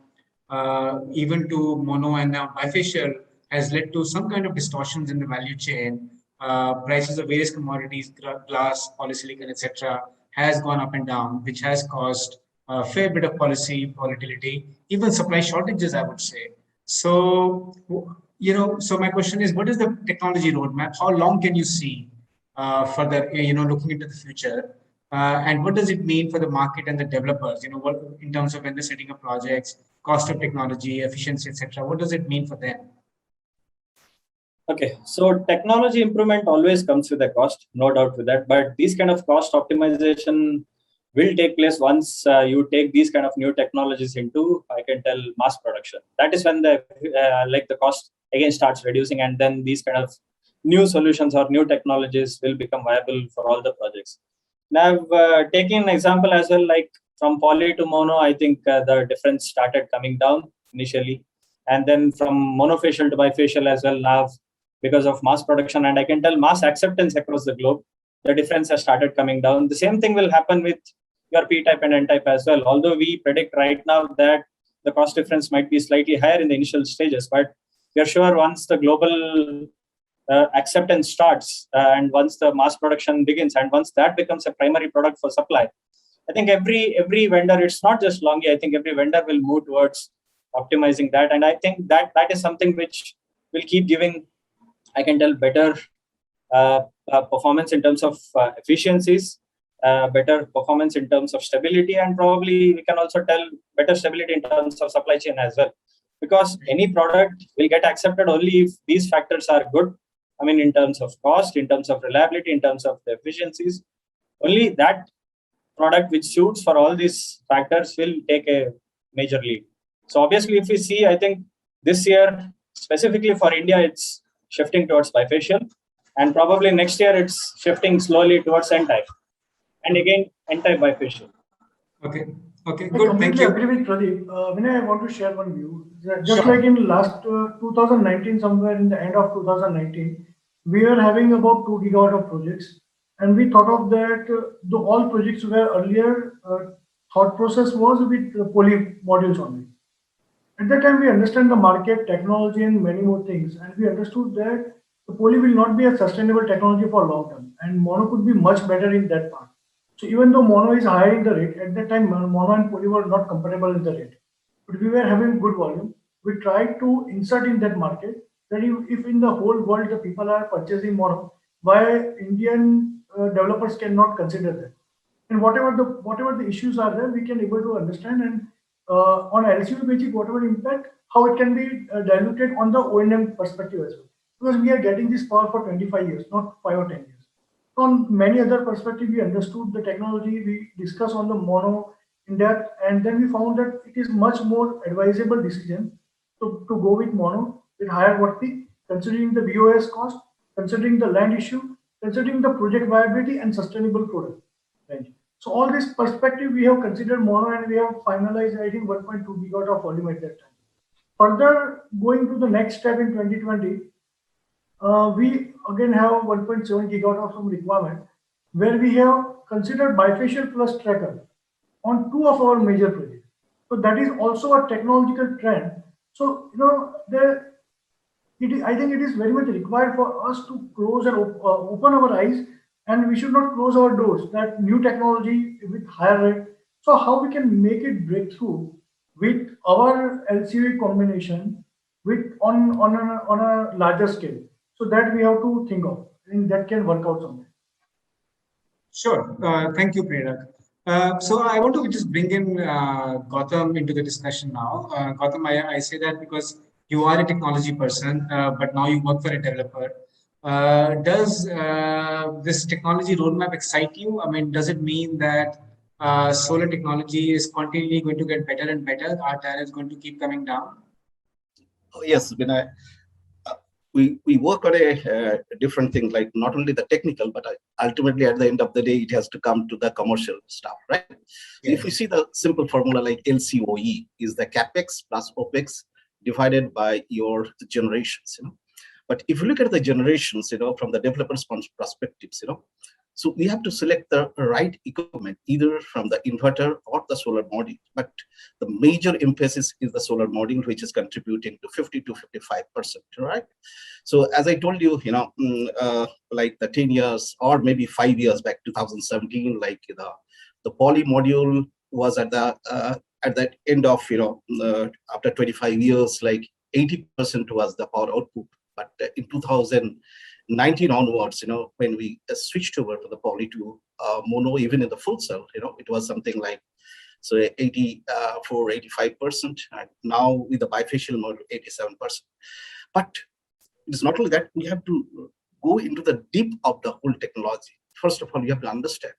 even to mono and now bifacial has led to some kind of distortions in the value chain. Prices of various commodities, glass, polysilicon, etc., has gone up and down, which has caused a fair bit of policy volatility, even supply shortages, I would say. So, so my question is, what is the technology roadmap? How long can you see further, looking into the future? And what does it mean for the market and the developers? What in terms of when they're setting up projects, cost of technology, efficiency, etc. What does it mean for them? Okay, so technology improvement always comes with a cost, no doubt with that. But these kind of cost optimization will take place once you take these kind of new technologies into, I can tell, mass production. That is when the cost again starts reducing, and then these kind of new solutions or new technologies will become viable for all the projects. Now, I've taken an example as well, like from poly to mono, I think the difference started coming down initially. And then from monofacial to bifacial as well now, because of mass production, and I can tell mass acceptance across the globe, the difference has started coming down. The same thing will happen with your P-type and N-type as well. Although we predict right now that the cost difference might be slightly higher in the initial stages, but we are sure once the global acceptance starts and once the mass production begins and once that becomes a primary product for supply, I think every vendor, it's not just Longi, I think every vendor will move towards optimizing that. And I think that is something which will keep giving, I can tell, better performance in terms of efficiencies, better performance in terms of stability, and probably we can also tell better stability in terms of supply chain as well. Because any product will get accepted only if these factors are good. I mean, in terms of cost, in terms of reliability, in terms of the efficiencies, only that product which suits for all these factors will take a major lead. So obviously, if we see, I think this year, specifically for India, it's shifting towards bifacial, and probably next year it's shifting slowly towards N-type, and again N-type bifacial. Okay, I good. completely agree with Pradeep. Vinay, I want to share one view. Just like in last 2019, somewhere in the end of 2019, we are having about 2 gigawatt of projects, and we thought of that all projects were earlier thought process was with poly modules only. At that time, we understand the market, technology, and many more things, and we understood that the poly will not be a sustainable technology for long term, and mono could be much better in that part. So even though mono is higher in the rate, at that time mono and poly were not compatible in the rate, but we were having good volume. We tried to insert in that market that if in the whole world the people are purchasing mono, why Indian developers cannot consider that? And whatever the issues are there, we can able to understand, and on LCV basis, whatever impact, how it can be diluted on the O&M perspective as well. Because we are getting this power for 25 years, not 5 or 10 years. On many other perspectives, we understood the technology, we discussed on the mono in depth, and then we found that it is much more advisable decision to go with mono with higher watt peak, considering the BOS cost, considering the land issue, considering the project viability and sustainable product. Right. So all this perspective, we have considered mono, and we have finalized, I think, 1.2 gigawatt of volume at that time. Further going to the next step in 2020, we again have 1.7 gigawatt of some requirement, where we have considered bifacial plus tracker on 2 of our major projects. So that is also a technological trend. So I think it is very much required for us to close and open our eyes, and we should not close our doors. That new technology with higher rate. So how we can make it breakthrough with our LCV combination with on a larger scale. So that we have to think of, and that can work out somewhere. Sure. Thank you, Prerak. So I want to just bring in Gautam into the discussion now. Gautam, I say that because you are a technology person, but now you work for a developer. Does this technology roadmap excite you? I mean, does it mean that solar technology is continually going to get better and better? Our tariff is going to keep coming down? Yes, Vinay. we work on a different thing, like not only the technical, but ultimately at the end of the day, it has to come to the commercial stuff, right? So if you see the simple formula like LCOE is the capex plus opex divided by your generations, But if you look at the generations, from the developer's perspectives, so we have to select the right equipment, either from the inverter or the solar module. But the major emphasis is the solar module, which is contributing to 50 to 55%, right? So as I told you, like the 10 years or maybe 5 years back, 2017, like the poly module was at the end of, after 25 years, like 80% was the power output. But in 2019 onwards, when we switched over to the poly to mono, even in the full cell, it was something like, so 84, 85%. And now with the bifacial mode, 87%. But it's not only that, we have to go into the deep of the whole technology. First of all, you have to understand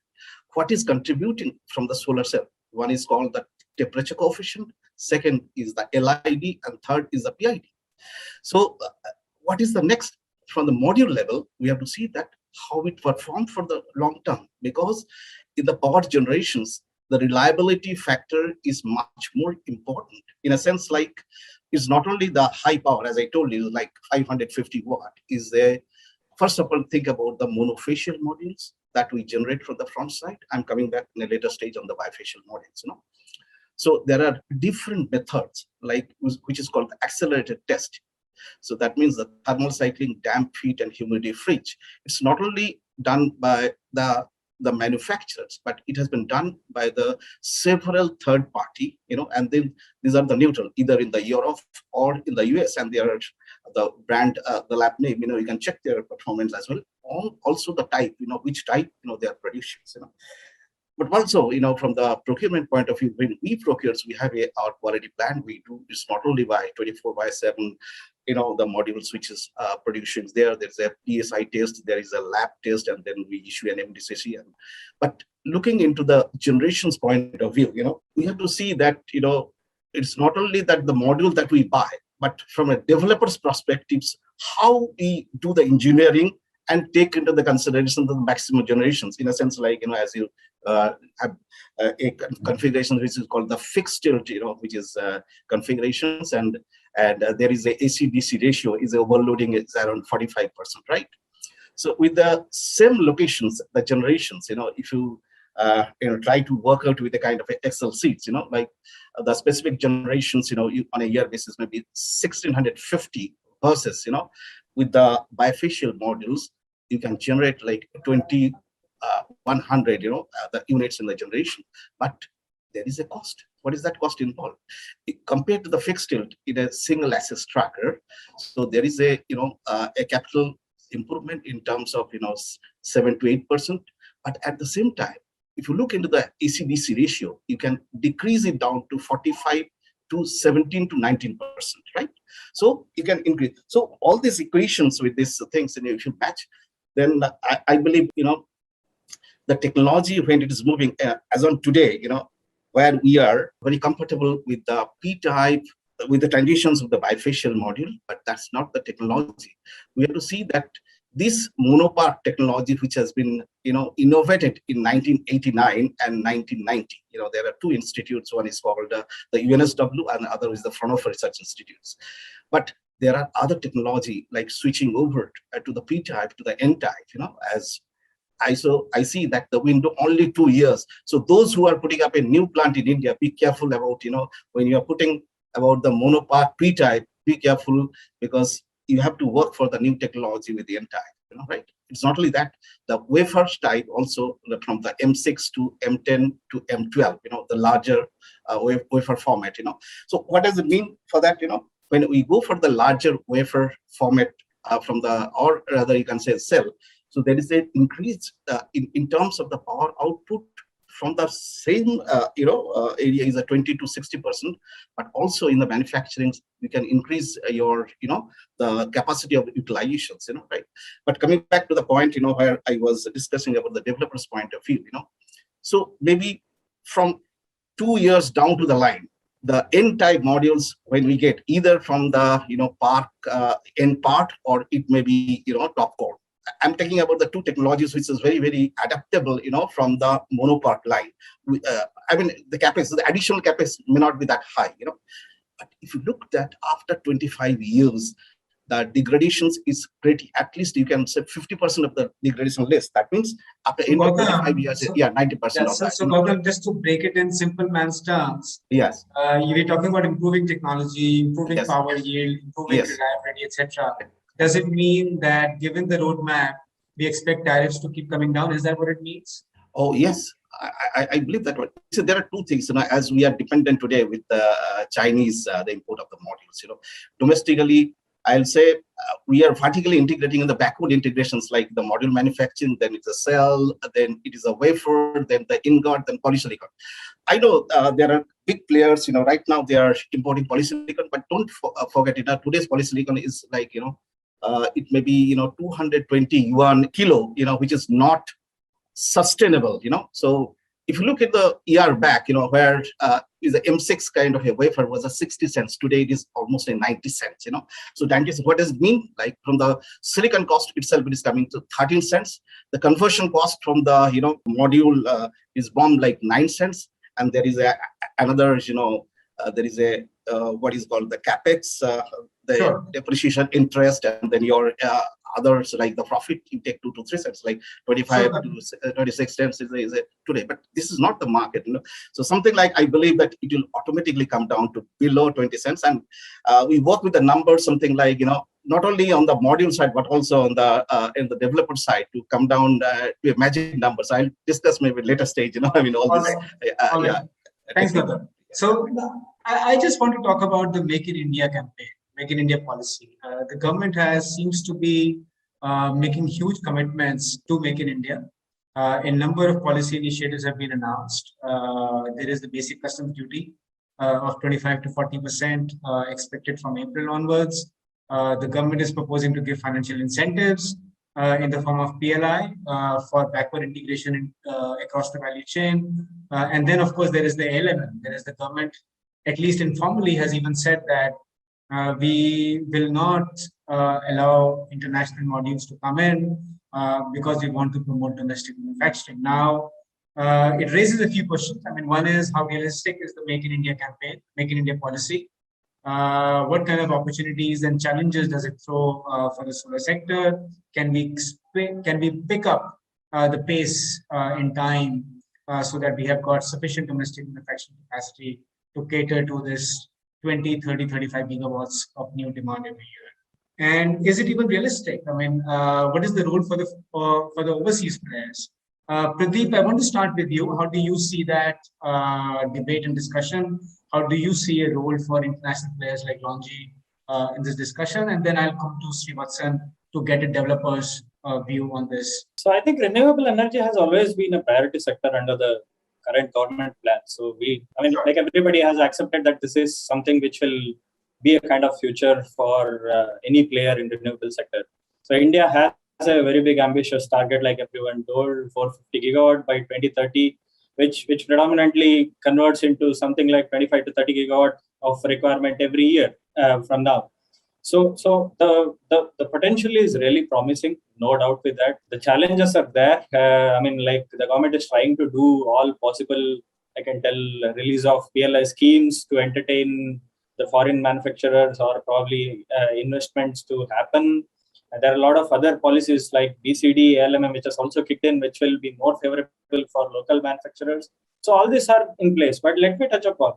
what is contributing from the solar cell. One is called the temperature coefficient. Second is the LID, and third is the PID. So what is the next? From the module level, we have to see that how it performed for the long term, because in the power generations, the reliability factor is much more important, in a sense, like it's not only the high power, as I told you, like 550 watt is there. First of all, think about the monofacial modules that we generate from the front side. I'm coming back in a later stage on the bifacial modules. So there are different methods, like which is called the accelerated test. So that means the thermal cycling, damp feed, and humidity fridge. It's not only done by the manufacturers, but it has been done by the several third party, and then these are the neutral, either in the Europe or in the US, and they are the brand, the lab name, you can check their performance as well. Also the type, which type, they are producing, But also, from the procurement point of view, when we procure, we have our quality plan. We do this not only by 24/7, the modules which is producing there. There's a PSI test, there is a lab test, and then we issue an MDCC. But looking into the generations point of view, we have to see that, it's not only that the module that we buy, but from a developer's perspectives, how we do the engineering and take into the consideration the maximum generations, in a sense, like, as you have a configuration which is called the fixed tilt, which is configurations, and there is a AC/DC ratio is overloading is around 45%, right? So with the same locations, the generations, if you try to work out with a kind of Excel sheets, like the specific generations, on a year basis, maybe 1650 versus, with the bifacial modules, you can generate like 2100, the units in the generation, but there is a cost. What is that cost involved? Compared to the fixed tilt in a single axis tracker, so there is a capital improvement in terms of 7 to 8%. But at the same time, if you look into the AC/DC ratio, you can decrease it down to 45 to 17 to 19%, right? So you can increase. So all these equations with these things, and if you match, then I believe the technology, when it is moving as on today, where we are very comfortable with the P-type, with the transitions of the bifacial module, but that's not the technology. We have to see that this monopart technology, which has been innovated in 1989 and 1990, there are two institutes. One is called the UNSW, and the other is the Fraunhofer Research Institutes. But there are other technology like switching over to the P-type to the N-type, as I see that the window only 2 years. So those who are putting up a new plant in India, be careful about, when you are putting about the monopart P-type, be careful, because you have to work for the new technology with the N-type, right? It's not only that, the wafer type also from the M6 to M10 to M12, the larger wafer format, So what does it mean for that, When we go for the larger wafer format or rather you can say cell, so there is an increase in terms of the power output from the same area is a 20 to 60%, but also in the manufacturing you can increase your the capacity of utilizations, right? But coming back to the point where I was discussing about the developer's point of view, so maybe from 2 years down to the line, the N-type modules when we get either from the park end part, or it may be top core. I'm talking about the two technologies which is very, very adaptable from the monopark line. I mean, the additional capex may not be that high, but if you look at after 25 years, the degradations is pretty, at least you can say 50% of the degradation list. That means after end of 25 years, 90% of that. So Gautam, just to break it in simple man's terms, Yes. You were talking about improving technology, improving Yes. power yield, improving Yes. reliability, etc. Does it mean that given the roadmap, we expect tariffs to keep coming down? Is that what it means? Oh, yes. I believe that. So there are two things, as we are dependent today with the Chinese, the import of the modules, domestically, I'll say we are vertically integrating in the backward integrations like the module manufacturing, then it's a cell, then it is a wafer, then the ingot, then polysilicon. I know there are big players, right now they are importing polysilicon, but don't forget it. Today's polysilicon is like, it may be, 220 yuan kilo, which is not sustainable, So if you look at the year back, where is the M6 kind of a wafer was a 60 cents. Today it is almost a 90 cents, So what does it mean? Like from the silicon cost itself, it is coming to 13 cents. The conversion cost from the, module is bombed like 9 cents. And there is another, there is a, what is called the capex, the Sure. depreciation, interest, and then your others like the profit, you take 2 to 3 cents, like 25 to 26 cents is today. But this is not the market, So something like, I believe that it will automatically come down to below 20 cents. And we work with the numbers, something like, not only on the module side, but also on the in the developer side to come down to magic numbers. I'll discuss maybe later stage, I mean, all this. All right. Yeah. Thanks, Gautam. So I just want to talk about the Make in India campaign, Make in India policy. The government seems to be making huge commitments to Make in India. A number of policy initiatives have been announced. There is the basic customs duty of 25 to 40% expected from April onwards. The government is proposing to give financial incentives in the form of PLI for backward integration across the value chain. And then, of course, there is the ALMM. There is the government, at least informally, has even said that we will not allow international modules to come in because we want to promote domestic manufacturing. Now, it raises a few questions. I mean, one is how realistic is the Make in India campaign, Make in India policy? What kind of opportunities and challenges does it throw for the solar sector? Can we pick up the pace in time so that we have got sufficient domestic manufacturing capacity to cater to this 20, 30, 35 gigawatts of new demand every year? And is it even realistic? I mean, what is the role for the overseas players? Pradeep, I want to start with you. How do you see that debate and discussion? How do you see a role for international players like LONGi in this discussion? And then I'll come to Srivatsan to get a developer's view on this. So I think renewable energy has always been a priority sector under the current government plan. So like everybody has accepted that this is something which will be a kind of future for any player in the renewable sector. So India has a very big ambitious target, like everyone told, 450 gigawatt by 2030, which predominantly converts into something like 25 to 30 gigawatt of requirement every year from now. So the potential is really promising, no doubt with that. The challenges are there. I mean, like the government is trying to do all possible, I can tell, release of PLI schemes to entertain the foreign manufacturers or probably investments to happen. And there are a lot of other policies like BCD, ALMM, which has also kicked in, which will be more favorable for local manufacturers. So all these are in place. But let me touch upon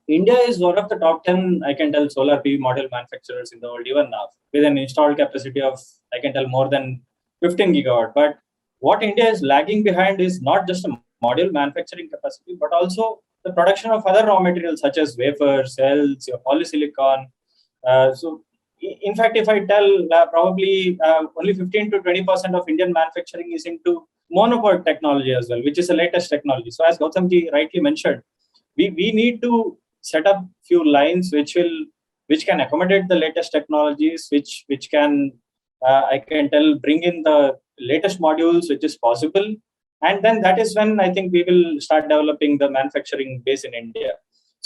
India is one of the top 10, I can tell, solar PV module manufacturers in the world even now, with an installed capacity of, I can tell, more than 15 gigawatt. But what India is lagging behind is not just a module manufacturing capacity, but also the production of other raw materials such as wafers, cells, your polysilicon. So in fact, if I tell, probably only 15 to 20% of Indian manufacturing is into monopod technology as well, which is the latest technology. So as Gautamji rightly mentioned, we need to set up few lines which can accommodate the latest technologies, which can, I can tell, bring in the latest modules, which is possible. And then that is when I think we will start developing the manufacturing base in India.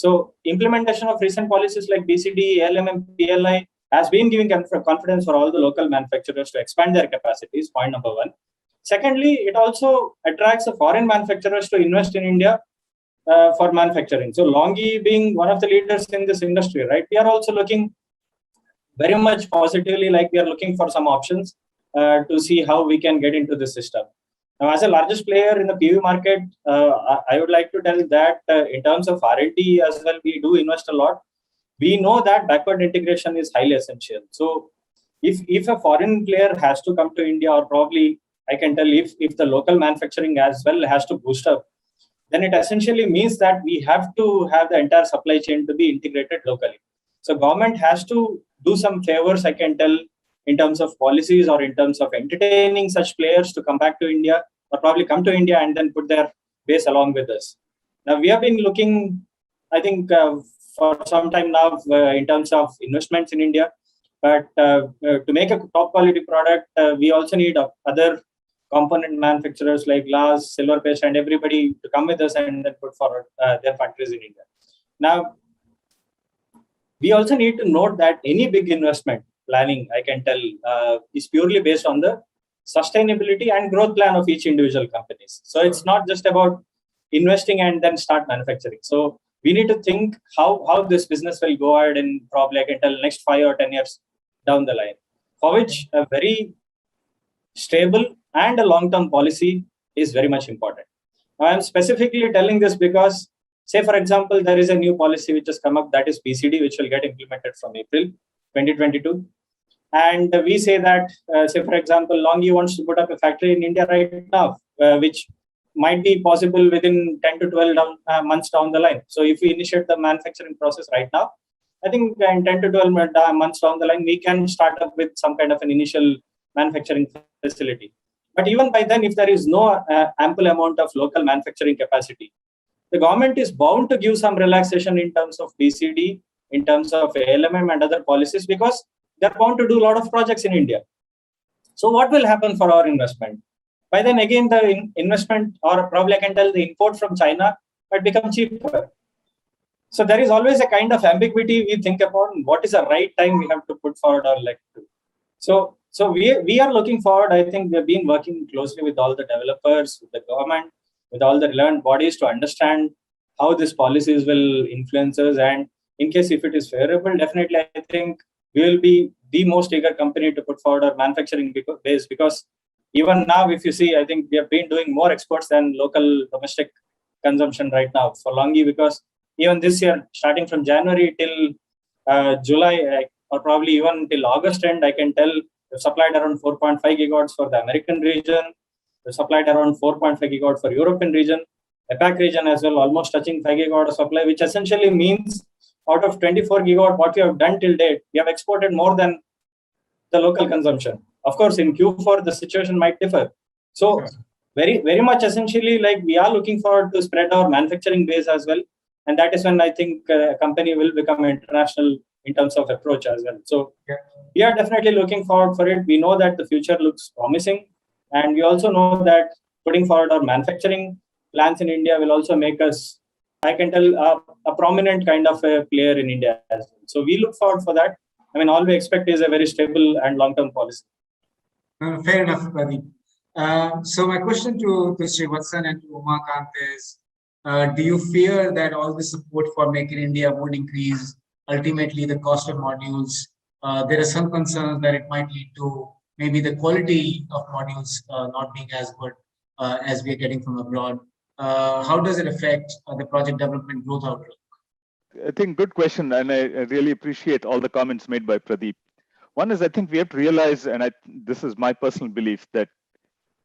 So implementation of recent policies like BCD, LMM, PLI has been giving confidence for all the local manufacturers to expand their capacities, point number one. Secondly, it also attracts the foreign manufacturers to invest in India for manufacturing. So Longi being one of the leaders in this industry, right? We are also looking very much positively, like we are looking for some options to see how we can get into the system. Now, as a largest player in the PV market, I would like to tell that in terms of R&D as well, we do invest a lot. We know that backward integration is highly essential. So if a foreign player has to come to India, or probably I can tell if the local manufacturing as well has to boost up, then it essentially means that we have to have the entire supply chain to be integrated locally. So government has to do some favors, I can tell, in terms of policies or in terms of entertaining such players to come back to India, or probably come to India and then put their base along with us. Now, we have been looking, I think, for some time now in terms of investments in India. But to make a top quality product, we also need other component manufacturers like glass, silver paste, and everybody to come with us and then put forward their factories in India. Now, we also need to note that any big investment planning, I can tell, is purely based on the sustainability and growth plan of each individual companies. So it's not just about investing and then start manufacturing. So we need to think how this business will go ahead in probably, I can tell, next 5 or 10 years down the line, for which a very stable and a long-term policy is very much important. I am specifically telling this because, say, for example, there is a new policy which has come up, that is BCD, which will get implemented from April 2022. And we say that, say, for example, Longi wants to put up a factory in India right now, which might be possible within 10 to 12 months down the line. So if we initiate the manufacturing process right now, I think in 10 to 12 months down the line, we can start up with some kind of an initial manufacturing facility. But even by then, if there is no ample amount of local manufacturing capacity, the government is bound to give some relaxation in terms of BCD, in terms of ALMM and other policies, because they're bound to do a lot of projects in India. So what will happen for our investment? By then again, the investment, or probably I can tell the import from China, might become cheaper. So there is always a kind of ambiguity we think upon what is the right time we have to put forward our leg to. So we are looking forward. I think we've been working closely with all the developers, with the government, with all the relevant bodies to understand how these policies will influence us. And in case if it is favorable, definitely I think we will be the most eager company to put forward our manufacturing base, because even now, if you see, I think we have been doing more exports than local domestic consumption right now for Longi, because even this year, starting from January till July, or probably even till August end, I can tell we've supplied around 4.5 gigawatts for the American region. We've supplied around 4.5 gigawatts for European region, APAC region as well, almost touching 5 gigawatt of supply, which essentially means out of 24 gigawatt, what we have done till date, we have exported more than the local consumption. Of course, in Q4, the situation might differ. So very, very much essentially, like we are looking forward to spread our manufacturing base as well. And that is when I think a company will become international in terms of approach as well. So we are definitely looking forward for it. We know that the future looks promising. And we also know that putting forward our manufacturing plans in India will also make us, I can tell, a prominent kind of a player in India as well. So we look forward for that. I mean, all we expect is a very stable and long-term policy. Fair enough, Pradeep. So my question to Srivatsan and to Umakant is, do you fear that all the support for Make in India would increase ultimately the cost of modules? There are some concerns that it might lead to maybe the quality of modules not being as good as we are getting from abroad. How does it affect the project development growth outlook? I think good question, and I really appreciate all the comments made by Pradeep. One is, I think we have to realize, and this is my personal belief, that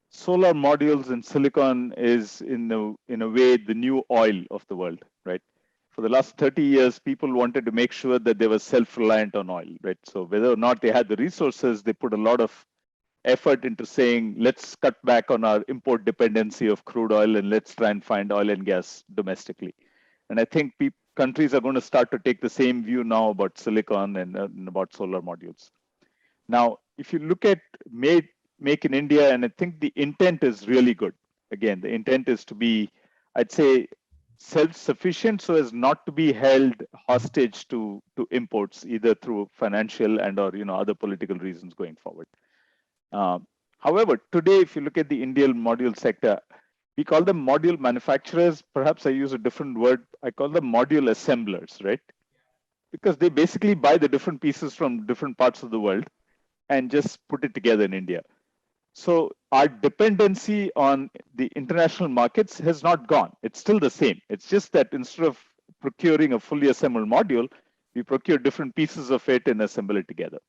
solar modules and silicon is in a way the new oil of the world, right? For the last 30 years, people wanted to make sure that they were self-reliant on oil, right? So whether or not they had the resources, they put a lot of effort into saying, let's cut back on our import dependency of crude oil and let's try and find oil and gas domestically. And I think countries are going to start to take the same view now about silicon and about solar modules. Now, if you look at Make in India, and I think the intent is really good. Again, the intent is to be, I'd say, self-sufficient so as not to be held hostage to imports, either through financial and or other political reasons going forward. However, today, if you look at the Indian module sector, we call them module manufacturers. Perhaps I use a different word. I call them module assemblers, right? Because they basically buy the different pieces from different parts of the world and just put it together in India. So our dependency on the international markets has not gone. It's still the same. It's just that instead of procuring a fully assembled module, we procure different pieces of it and assemble it together.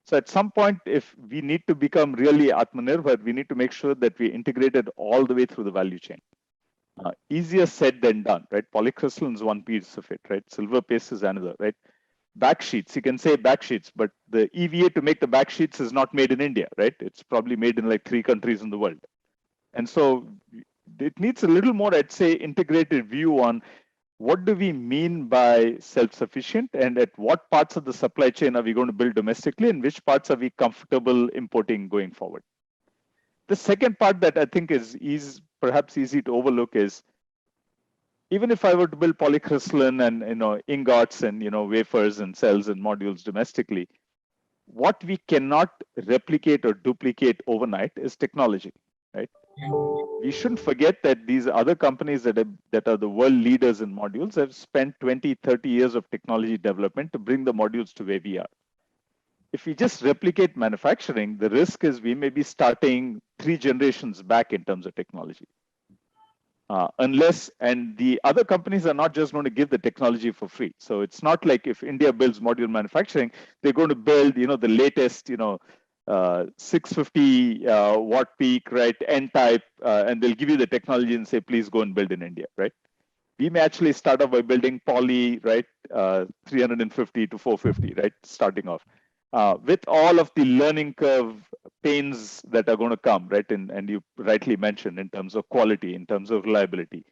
So at some point, if we need to become really Atmanirbhar, we need to make sure that we integrated all the way through the value chain. Easier said than done, right? Polycrystalline is one piece of it, right? Silver paste is another, right? Back sheets, you can say back sheets, but the EVA to make the back sheets is not made in India, right? It's probably made in like 3 countries in the world. And so it needs a little more, I'd say, integrated view on what do we mean by self-sufficient and at what parts of the supply chain are we going to build domestically and which parts are we comfortable importing going forward. The second part that I think is perhaps easy to overlook is, even if I were to build polycrystalline and ingots and wafers and cells and modules domestically, what we cannot replicate or duplicate overnight is technology, right? We shouldn't forget that these other companies that are the world leaders in modules have spent 20, 30 years of technology development to bring the modules to where we are. If we just replicate manufacturing, the risk is we may be starting 3 generations back in terms of technology. And the other companies are not just going to give the technology for free. So it's not like if India builds module manufacturing, they're going to build, the latest, 650 watt peak, right, N-type, and they'll give you the technology and say, please go and build in India, right? We may actually start off by building poly, right, 350 to 450, right, starting off. With all of the learning curve pains that are going to come, right? And you rightly mentioned in terms of quality, in terms of reliability.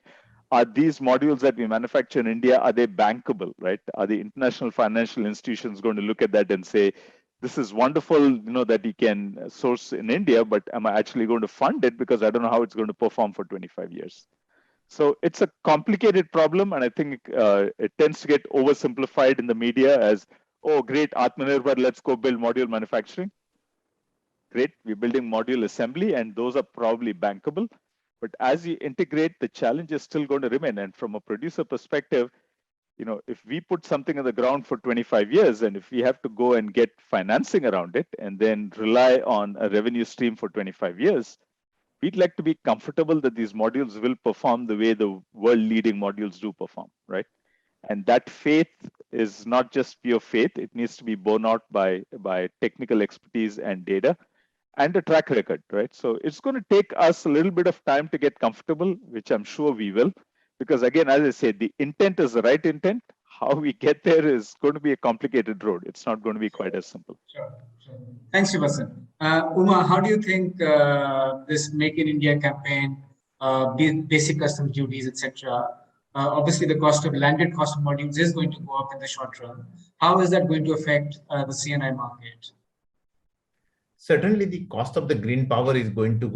Are these modules that we manufacture in India, are they bankable, right? Are the international financial institutions going to look at that and say, this is wonderful, that you can source in India, but am I actually going to fund it because I don't know how it's going to perform for 25 years? So it's a complicated problem, and I think it tends to get oversimplified in the media as, oh, great, Atmanirbhar, let's go build module manufacturing. Great, we're building module assembly, and those are probably bankable. But as you integrate, the challenge is still going to remain. And from a producer perspective, if we put something on the ground for 25 years, and if we have to go and get financing around it, and then rely on a revenue stream for 25 years, we'd like to be comfortable that these modules will perform the way the world-leading modules do perform, right? And that faith is not just pure faith. It needs to be borne out by technical expertise and data and a track record, right? So it's going to take us a little bit of time to get comfortable, which I'm sure we will. Because again, as I said, the intent is the right intent. How we get there is going to be a complicated road. It's not going to be quite as simple. Sure. Thanks, Srivasan. Uma, how do you think this Make in India campaign, basic customs duties, etc., obviously the landed cost of modules is going to go up in the short run. How is that going to affect the CNI market? Certainly, the cost of the green power is going to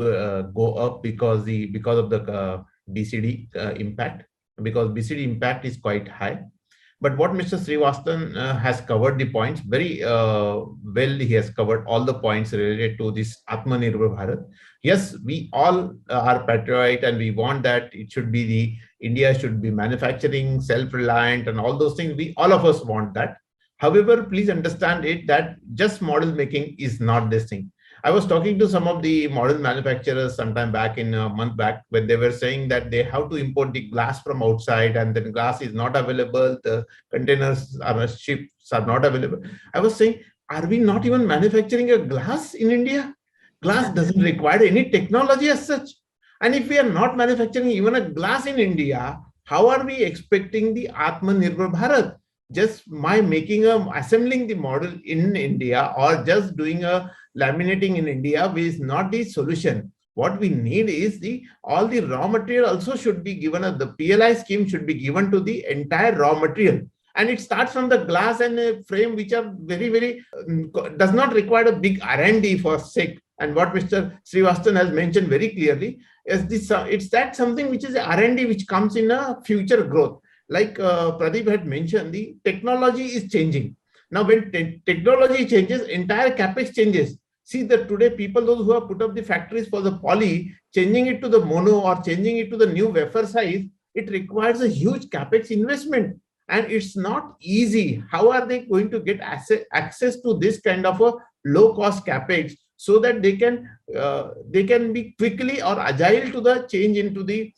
go up because of the BCD impact, because BCD impact is quite high. But what Mr. Srivastavan has covered the points very well. He has covered all the points related to this Atmanirbhar Bharat. Yes, we all are patriotic and we want that it should be India should be manufacturing, self-reliant, and all those things. All of us want that. However, please understand that just model making is not this thing. I was talking to some of the model manufacturers sometime back in a month back when they were saying that they have to import the glass from outside and then glass is not available. The containers ships are not available. I was saying, are we not even manufacturing a glass in India? Glass doesn't require any technology as such. And if we are not manufacturing even a glass in India, how are we expecting the Atmanirbhar Bharat? Just by assembling the model in India or just doing a laminating in India is not the solution. What we need is all the raw material also should be given. The PLI scheme should be given to the entire raw material. And it starts from the glass and frame, which are very, very, does not require a big R&D for sake. And what Mr. Srivastava has mentioned very clearly is this: it's that something which is R&D which comes in a future growth. Like Pradeep had mentioned, the technology is changing. Now, when technology changes, entire capex changes. See that today people, those who have put up the factories for the poly, changing it to the mono or changing it to the new wafer size, it requires a huge capex investment. And it's not easy. How are they going to get access to this kind of a low cost capex so that they can be quickly or agile to the change into the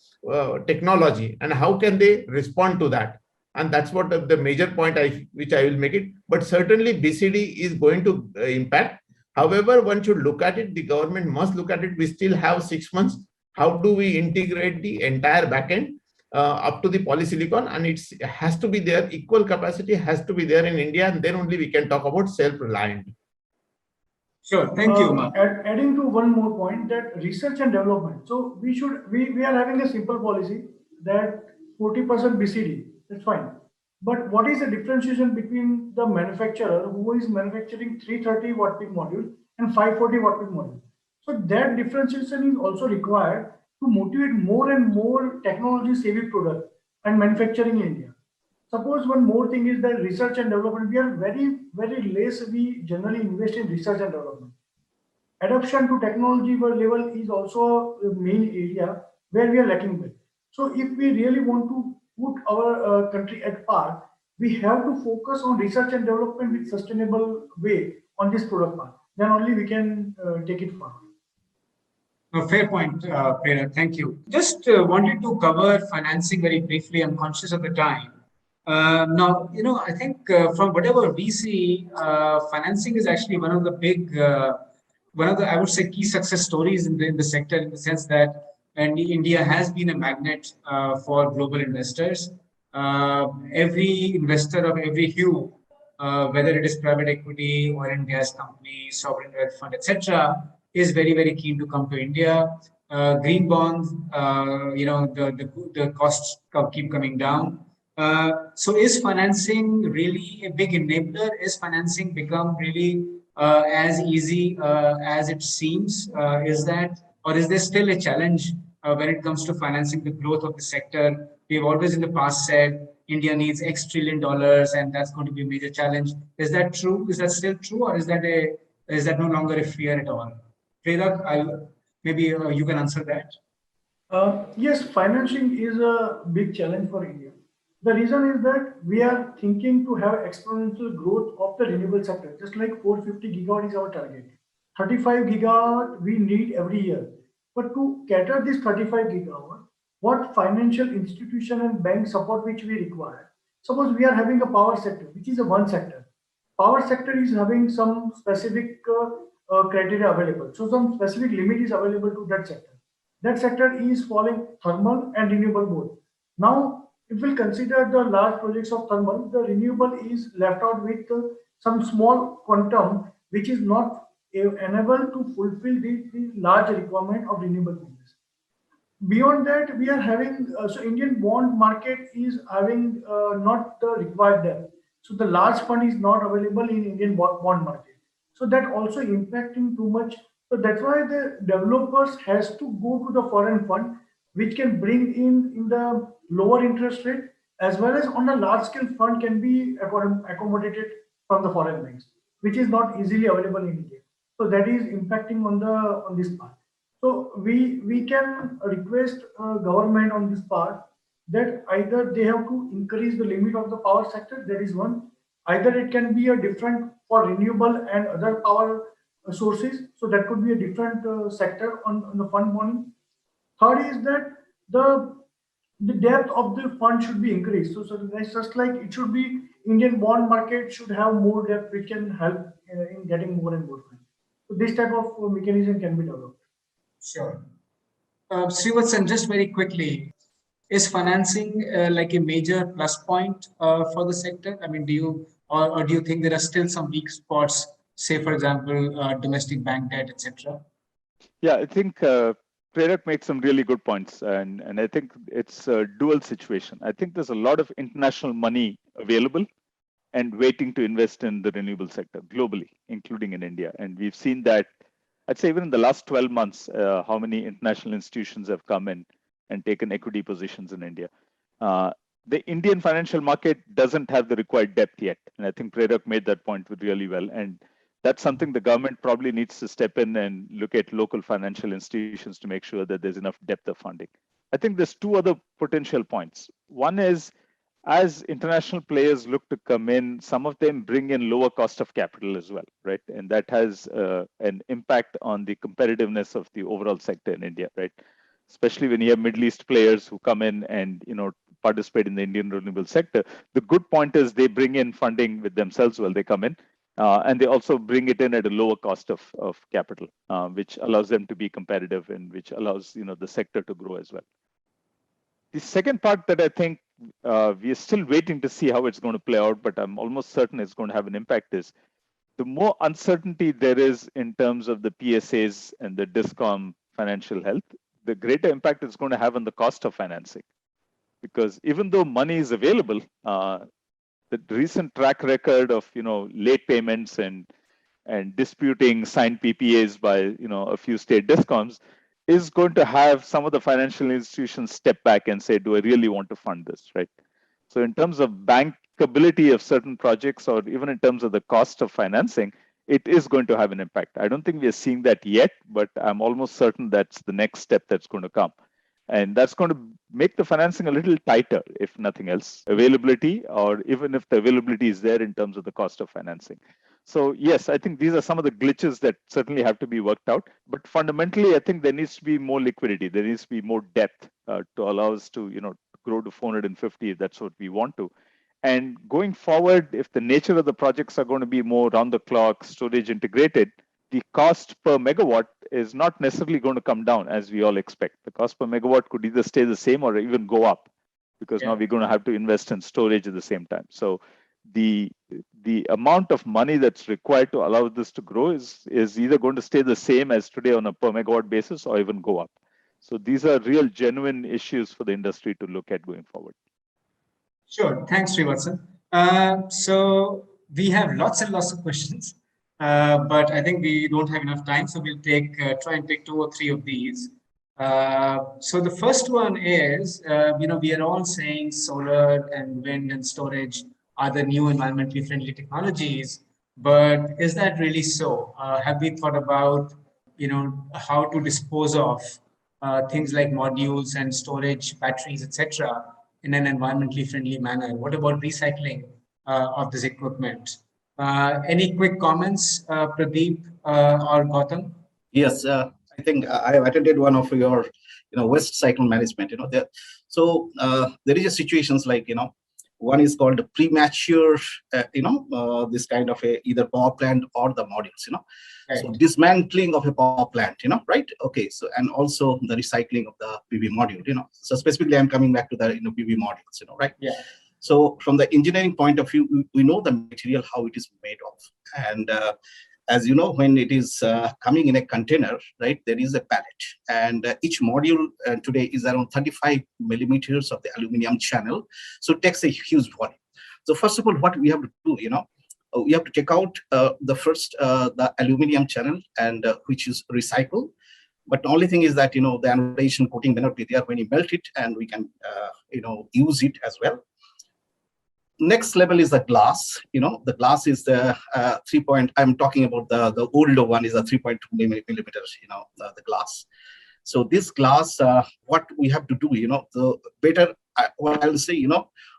technology, and how can they respond to that? And that's what the major point which I will make it. But certainly BCD is going to impact. However, one should look at it. The government must look at it. We still have 6 months. How do we integrate the entire backend up to the polysilicon? And it has to be there. Equal capacity has to be there in India, and then only we can talk about self-reliant. Sure, thank you, Mark. Adding to one more point, that research and development. So we are having a simple policy that 40% BCD. That's fine. But what is the differentiation between the manufacturer who is manufacturing 330 watt peak module and 540 watt peak module? So that differentiation is also required to motivate more and more technology savvy product and manufacturing in India. Suppose one more thing is that research and development, we are very less, we generally invest in research and development. Adoption to technology level is also a main area where we are lacking with. So if we really want to put our country at par, we have to focus on research and development with sustainable way on this product part. Then only we can take it forward. Fair point, Prerna. Thank you. Just wanted to cover financing very briefly. I'm conscious of the time. Now, I think from whatever we see, financing is actually one of the, I would say, key success stories in the sector, in the sense that India has been a magnet for global investors. Every investor of every hue, whether it is private equity, oil and gas company, sovereign wealth fund, etc., is very keen to come to India. Green bonds, the costs keep coming down. So is financing really a big enabler? Is financing become really as easy as it seems? Is there still a challenge when it comes to financing the growth of the sector? We've always in the past said India needs X trillion dollars, and that's going to be a major challenge. Is that true? Is that still true, or is that no longer a fear at all? Prerak, maybe you can answer that. Yes, financing is a big challenge for India. The reason is that we are thinking to have exponential growth of the renewable sector, just like 450 gigawatt is our target. 35 gigawatt we need every year. But to cater this 35 gigawatt, what financial institution and bank support which we require? Suppose we are having a power sector, which is a one sector. Power sector is having some specific criteria available. So some specific limit is available to that sector. That sector is following thermal and renewable both. Now, if we consider the large projects of thermal, the renewable is left out with some small quantum, which is not enabled to fulfill the large requirement of renewable business. Beyond that, we are having, so Indian bond market is having not the required depth. So the large fund is not available in Indian bond market. So that also impacting too much. So that's why the developers has to go to the foreign fund, which can bring in the lower interest rate, as well as on a large scale fund can be accommodated from the foreign banks, which is not easily available in India. So that is impacting on this part. So we can request government on this part that either they have to increase the limit of the power sector. That is one. Either it can be a different for renewable and other power sources. So that could be a different sector on the fund money. Third is that the depth of the fund should be increased. So that's just like it should be Indian bond market should have more depth, which can help in getting more and more funds. So this type of mechanism can be developed. Sure. Srivatsan, just very quickly, is financing like a major plus point for the sector? I mean, do you think there are still some weak spots, say, for example, domestic bank debt, etc.? Yeah, I think Prerak made some really good points, and I think it's a dual situation. I think there's a lot of international money available and waiting to invest in the renewable sector globally, including in India. And we've seen that I'd say even in the last 12 months, how many international institutions have come in and taken equity positions in India. The Indian financial market doesn't have the required depth yet. And I think Prerak made that point really well. And that's something the government probably needs to step in and look at local financial institutions to make sure that there's enough depth of funding. I think there's two other potential points. One is, as international players look to come in, some of them bring in lower cost of capital as well, right? And that has an impact on the competitiveness of the overall sector in India, right? Especially when you have Middle East players who come in and participate in the Indian renewable sector. The good point is they bring in funding with themselves while they come in, and they also bring it in at a lower cost of capital, which allows them to be competitive and which allows the sector to grow as well. The second part that I think we are still waiting to see how it's going to play out, but I'm almost certain it's going to have an impact, is the more uncertainty there is in terms of the PSAs and the DISCOM financial health, the greater impact it's going to have on the cost of financing. Because even though money is available, the recent track record of late payments and disputing signed PPAs by a few state DISCOMs is going to have some of the financial institutions step back and say, do I really want to fund this, right? So in terms of bankability of certain projects, or even in terms of the cost of financing, it is going to have an impact. I don't think we are seeing that yet, but I'm almost certain that's the next step that's going to come. And that's going to make the financing a little tighter, if nothing else, availability, or even if the availability is there in terms of the cost of financing. So yes, I think these are some of the glitches that certainly have to be worked out. But fundamentally, I think there needs to be more liquidity. There needs to be more depth to allow us to, grow to 450 if that's what we want to. And going forward, if the nature of the projects are going to be more round the clock, storage integrated, the cost per megawatt is not necessarily going to come down as we all expect. The cost per megawatt could either stay the same or even go up, because now we're going to have to invest in storage at the same time. So the amount of money that's required to allow this to grow is either going to stay the same as today on a per megawatt basis or even go up. So these are real genuine issues for the industry to look at going forward. Sure. Thanks, Srivatsan. So we have lots and lots of questions, but I think we don't have enough time. So we'll try and take 2 or 3 of these. So the first one is, we are all saying solar and wind and storage are the new environmentally friendly technologies, but is that really so? Have we thought about, how to dispose of things like modules and storage, batteries, etc., in an environmentally friendly manner? What about recycling of this equipment? Any quick comments, Pradeep or Gautam? Yes, I think I have attended one of your, waste cycle management. So there is a situations like, one is called premature, this kind of either power plant or the modules. Right. So dismantling of a power plant, right? Okay. So and also the recycling of the PV module, So specifically, I'm coming back to the PV modules, right? Yeah. So from the engineering point of view, we know the material, how it is made of, and as you know, when it is coming in a container, right, there is a pallet, and each module today is around 35 millimeters of the aluminum channel. So it takes a huge volume. So first of all, what we have to do, we have to take out the aluminum channel, and which is recycled. But the only thing is that, the anodization coating may not be there when you melt it, and we can, use it as well. Next level is the glass. The glass is the I'm talking about the older one is a 3.2 millimeters, the glass. So this glass, what we have to do, the better, what I'll say,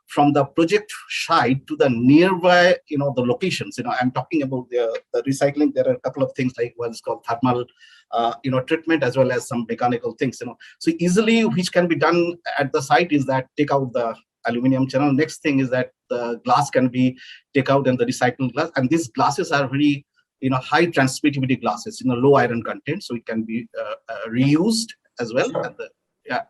from the project site to the nearby, the locations, I'm talking about the recycling. There are a couple of things like what's called thermal, treatment, as well as some mechanical things, So easily, which can be done at the site is that take out the aluminum channel. Next thing is that the glass can be take out and the recycled glass. And these glasses are very, high transmittivity glasses, low iron content. So it can be reused as well. Sure. And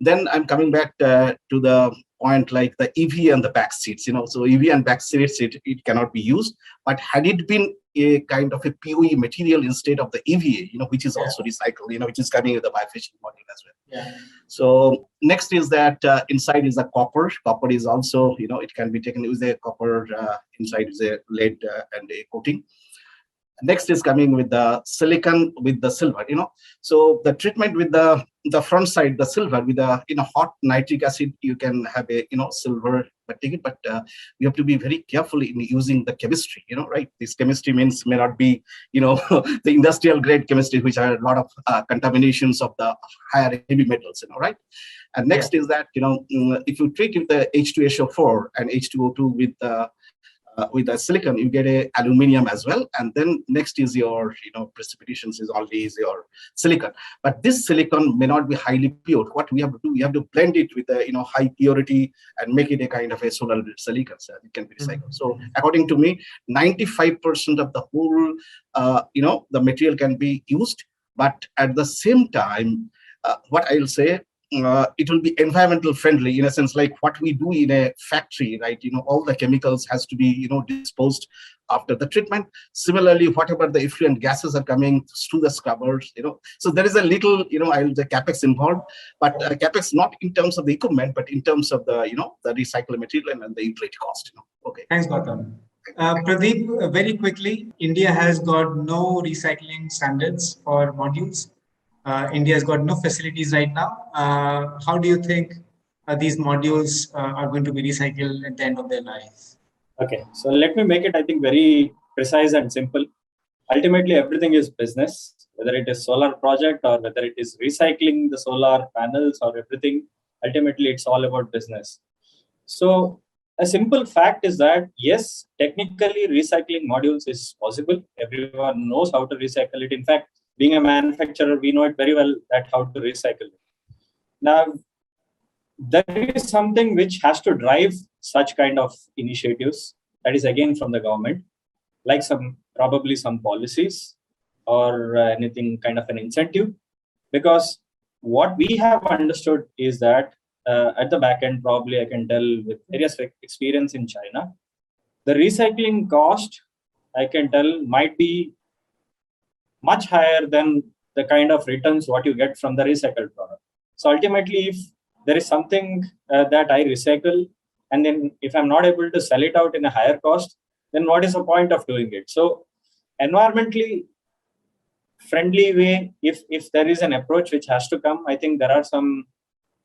then I'm coming back to the point like the EV and the back seats, So EV and back seats, it cannot be used. But had it been a kind of a POE material instead of the EVA, which is also recycled, which is coming with the bifacial module as well. Yeah. So next is that inside is the copper. Copper is also, it can be taken with a copper inside is a lead and a coating. Next is coming with the silicon with the silver, So the treatment with the front side, the silver with the hot nitric acid, you can have a silver ticket, but we have to be very careful in using the chemistry, right? This chemistry may not be, the industrial grade chemistry, which are a lot of contaminations of the higher heavy metals, right? And next is that, if you treat with the H2SO4 and H2O2 with the silicon, you get a aluminum as well. And then next is your, precipitations is always your silicon. But this silicon may not be highly pure. What we have to do, we have to blend it with a, high purity and make it a kind of a solar silicon, so it can be recycled. So according to me, 95% of the whole, the material can be used. But at the same time, what I'll say, it will be environmental friendly in a sense, like what we do in a factory, right? All the chemicals has to be, disposed after the treatment. Similarly, whatever the effluent gases are coming through the scrubbers, So there is a little, I'll say capex involved, but capex not in terms of the equipment, but in terms of the, the recycled material and the utility cost. Okay. Thanks, Gautam. Pradeep, very quickly, India has got no recycling standards for modules. India has got no facilities right now. How do you think these modules are going to be recycled at the end of their life? Okay, so let me make it, I think, very precise and simple. Ultimately, everything is business, whether it is solar project or whether it is recycling the solar panels or everything. Ultimately, it's all about business. So a simple fact is that, yes, technically recycling modules is possible. Everyone knows how to recycle it. In fact, being a manufacturer, we know it very well that how to recycle it. Now, there is something which has to drive such kind of initiatives. That is again from the government, like probably some policies or anything kind of an incentive. Because what we have understood is that at the back end, probably I can tell with various experience in China, the recycling cost, I can tell, might be much higher than the kind of returns what you get from the recycled product. So ultimately, if there is something that I recycle, and then if I'm not able to sell it out in a higher cost, then what is the point of doing it? So environmentally friendly way, if there is an approach which has to come, I think there are some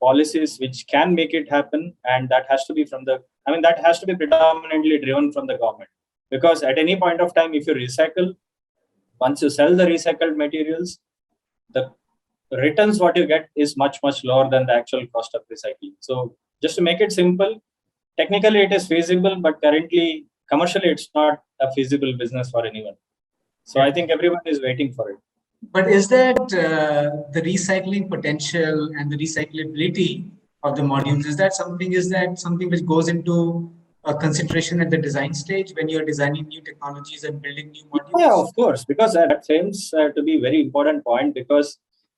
policies which can make it happen, and that has to be that has to be predominantly driven from the government. Because at any point of time, if you recycle, once you sell the recycled materials, the returns what you get is much, much lower than the actual cost of recycling. So just to make it simple, technically it is feasible, but currently, commercially, it's not a feasible business for anyone. So I think everyone is waiting for it. But is that the recycling potential and the recyclability of the modules, is that something which goes into a consideration at the design stage when you're designing new technologies and building new modules? Yeah, of course, because that seems to be a very important point, because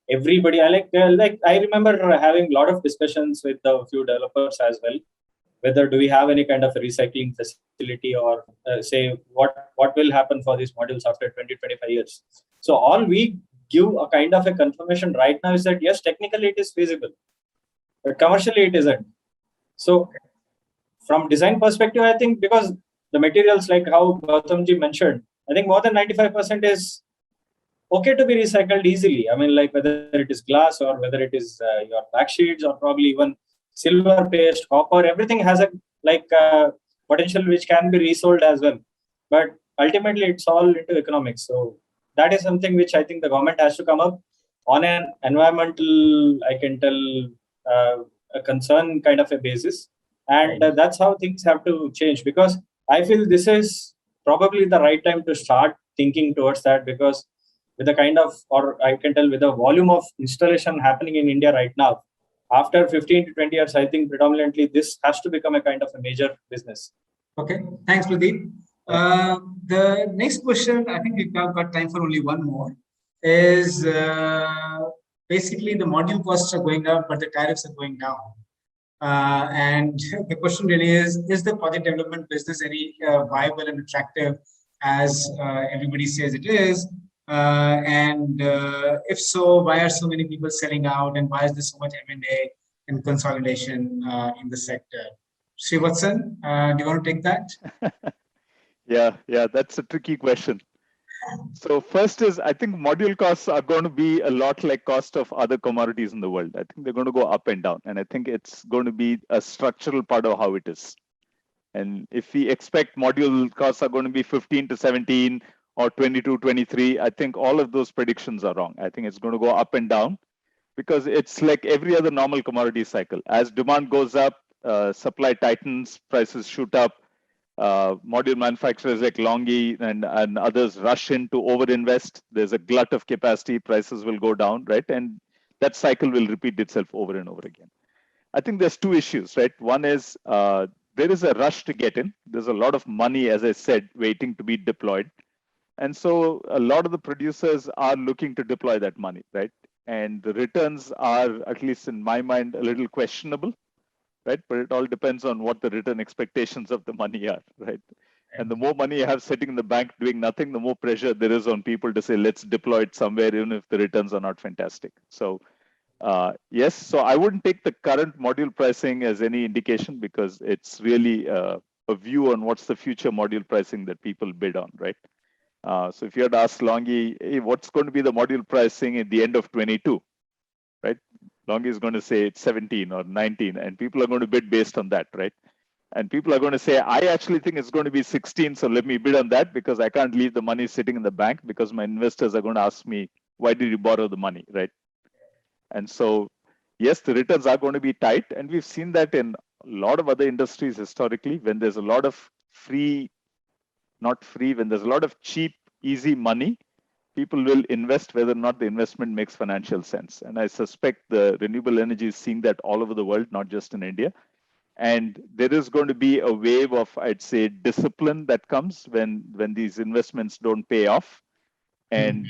everybody, I remember having a lot of discussions with a few developers as well, whether do we have any kind of a recycling facility or say what will happen for these modules after 20-25 years. So all we give a kind of a confirmation right now is that yes, technically it is feasible, but commercially it isn't. So from design perspective, I think because the materials, like how Gautamji mentioned, I think more than 95% is okay to be recycled easily. I mean, like whether it is glass or whether it is your back sheets or probably even silver paste, copper, everything has a potential which can be resold as well. But ultimately, it's all into economics. So that is something which I think the government has to come up on an environmental, I can tell, a concern kind of a basis. And that's how things have to change, because I feel this is probably the right time to start thinking towards that, because with the kind of, or I can tell with the volume of installation happening in India right now, after 15 to 20 years, I think predominantly this has to become a kind of a major business. Okay, thanks, Pradeep. The next question, I think we've got time for only one more, is basically the module costs are going up, but the tariffs are going down. And the question really is the project development business very viable and attractive as everybody says it is? If so, why are so many people selling out, and why is there so much M&A and consolidation in the sector? Srivatsan, do you want to take that? Yeah, that's a tricky question. So first is, I think module costs are going to be a lot like cost of other commodities in the world. I think they're going to go up and down. And I think it's going to be a structural part of how it is. And if we expect module costs are going to be 15 to 17 or 22, 23, I think all of those predictions are wrong. I think it's going to go up and down because it's like every other normal commodity cycle. As demand goes up, supply tightens, prices shoot up. Module manufacturers like LONGi and others rush in to overinvest. There's a glut of capacity, prices will go down, right? And that cycle will repeat itself over and over again. I think there's two issues, right? One is there is a rush to get in. There's a lot of money, as I said, waiting to be deployed. And so a lot of the producers are looking to deploy that money, right? And the returns are, at least in my mind, a little questionable, right? But it all depends on what the return expectations of the money are, right? And the more money you have sitting in the bank doing nothing, the more pressure there is on people to say, let's deploy it somewhere, even if the returns are not fantastic. So yes, so I wouldn't take the current module pricing as any indication because it's really a view on what's the future module pricing that people bid on, right? So if you had asked LONGi, hey, what's going to be the module pricing at the end of 22, right? LONGi is going to say it's 17 or 19, and people are going to bid based on that, right? And people are going to say, I actually think it's going to be 16, so let me bid on that because I can't leave the money sitting in the bank because my investors are going to ask me, why did you borrow the money, right? And so, yes, the returns are going to be tight, and we've seen that in a lot of other industries historically, when there's a lot of when there's a lot of cheap, easy money, people will invest whether or not the investment makes financial sense. And I suspect the renewable energy is seeing that all over the world, not just in India. And there is going to be a wave of, I'd say, discipline that comes when these investments don't pay off. And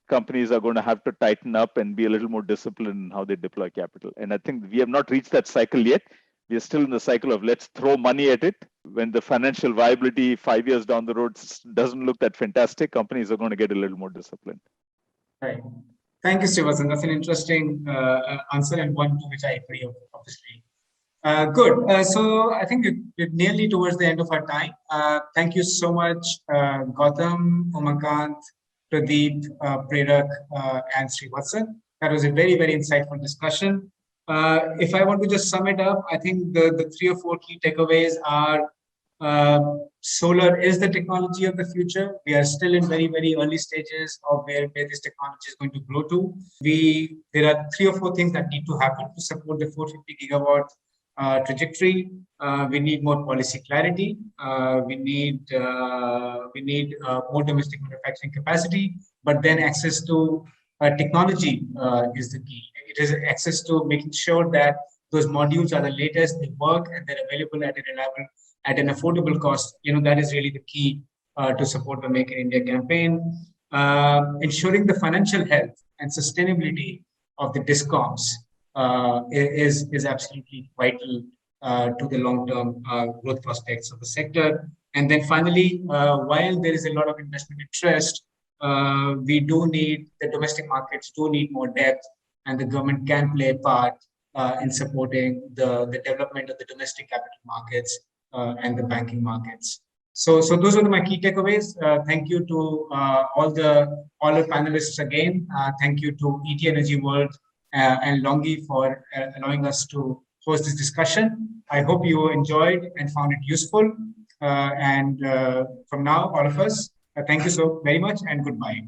companies are going to have to tighten up and be a little more disciplined in how they deploy capital. And I think we have not reached that cycle yet. We are still in the cycle of let's throw money at it. When the financial viability 5 years down the road doesn't look that fantastic, companies are going to get a little more disciplined. Right. Thank you, Srivastava. That's an interesting answer and one to which I agree, obviously. Good. So I think we're nearly towards the end of our time. Thank you so much, Gautam, Umakant, Pradeep, Prerak, and Srivastava. That was a very, very insightful discussion. If I want to just sum it up, I think the 3 or 4 key takeaways are solar is the technology of the future. We are still in very, very early stages of where this technology is going to grow to. There are 3 or 4 things that need to happen to support the 450 gigawatt trajectory. We need more policy clarity. We need more domestic manufacturing capacity, but then access to technology is the key. It is access to making sure that those modules are the latest, they work, and they're available at a reliable, at an affordable cost. That is really the key to support the Make in India campaign. Ensuring the financial health and sustainability of the DISCOMs is absolutely vital to the long-term growth prospects of the sector. And then finally, while there is a lot of investment interest, we do need, the domestic markets do need more depth, and the government can play a part in supporting the development of the domestic capital markets and the banking markets. So those are my key takeaways. Thank you to all our panelists again. Thank you to ET Energy World and LONGi for allowing us to host this discussion. I hope you enjoyed and found it useful. And from now, all of us, thank you so very much and goodbye.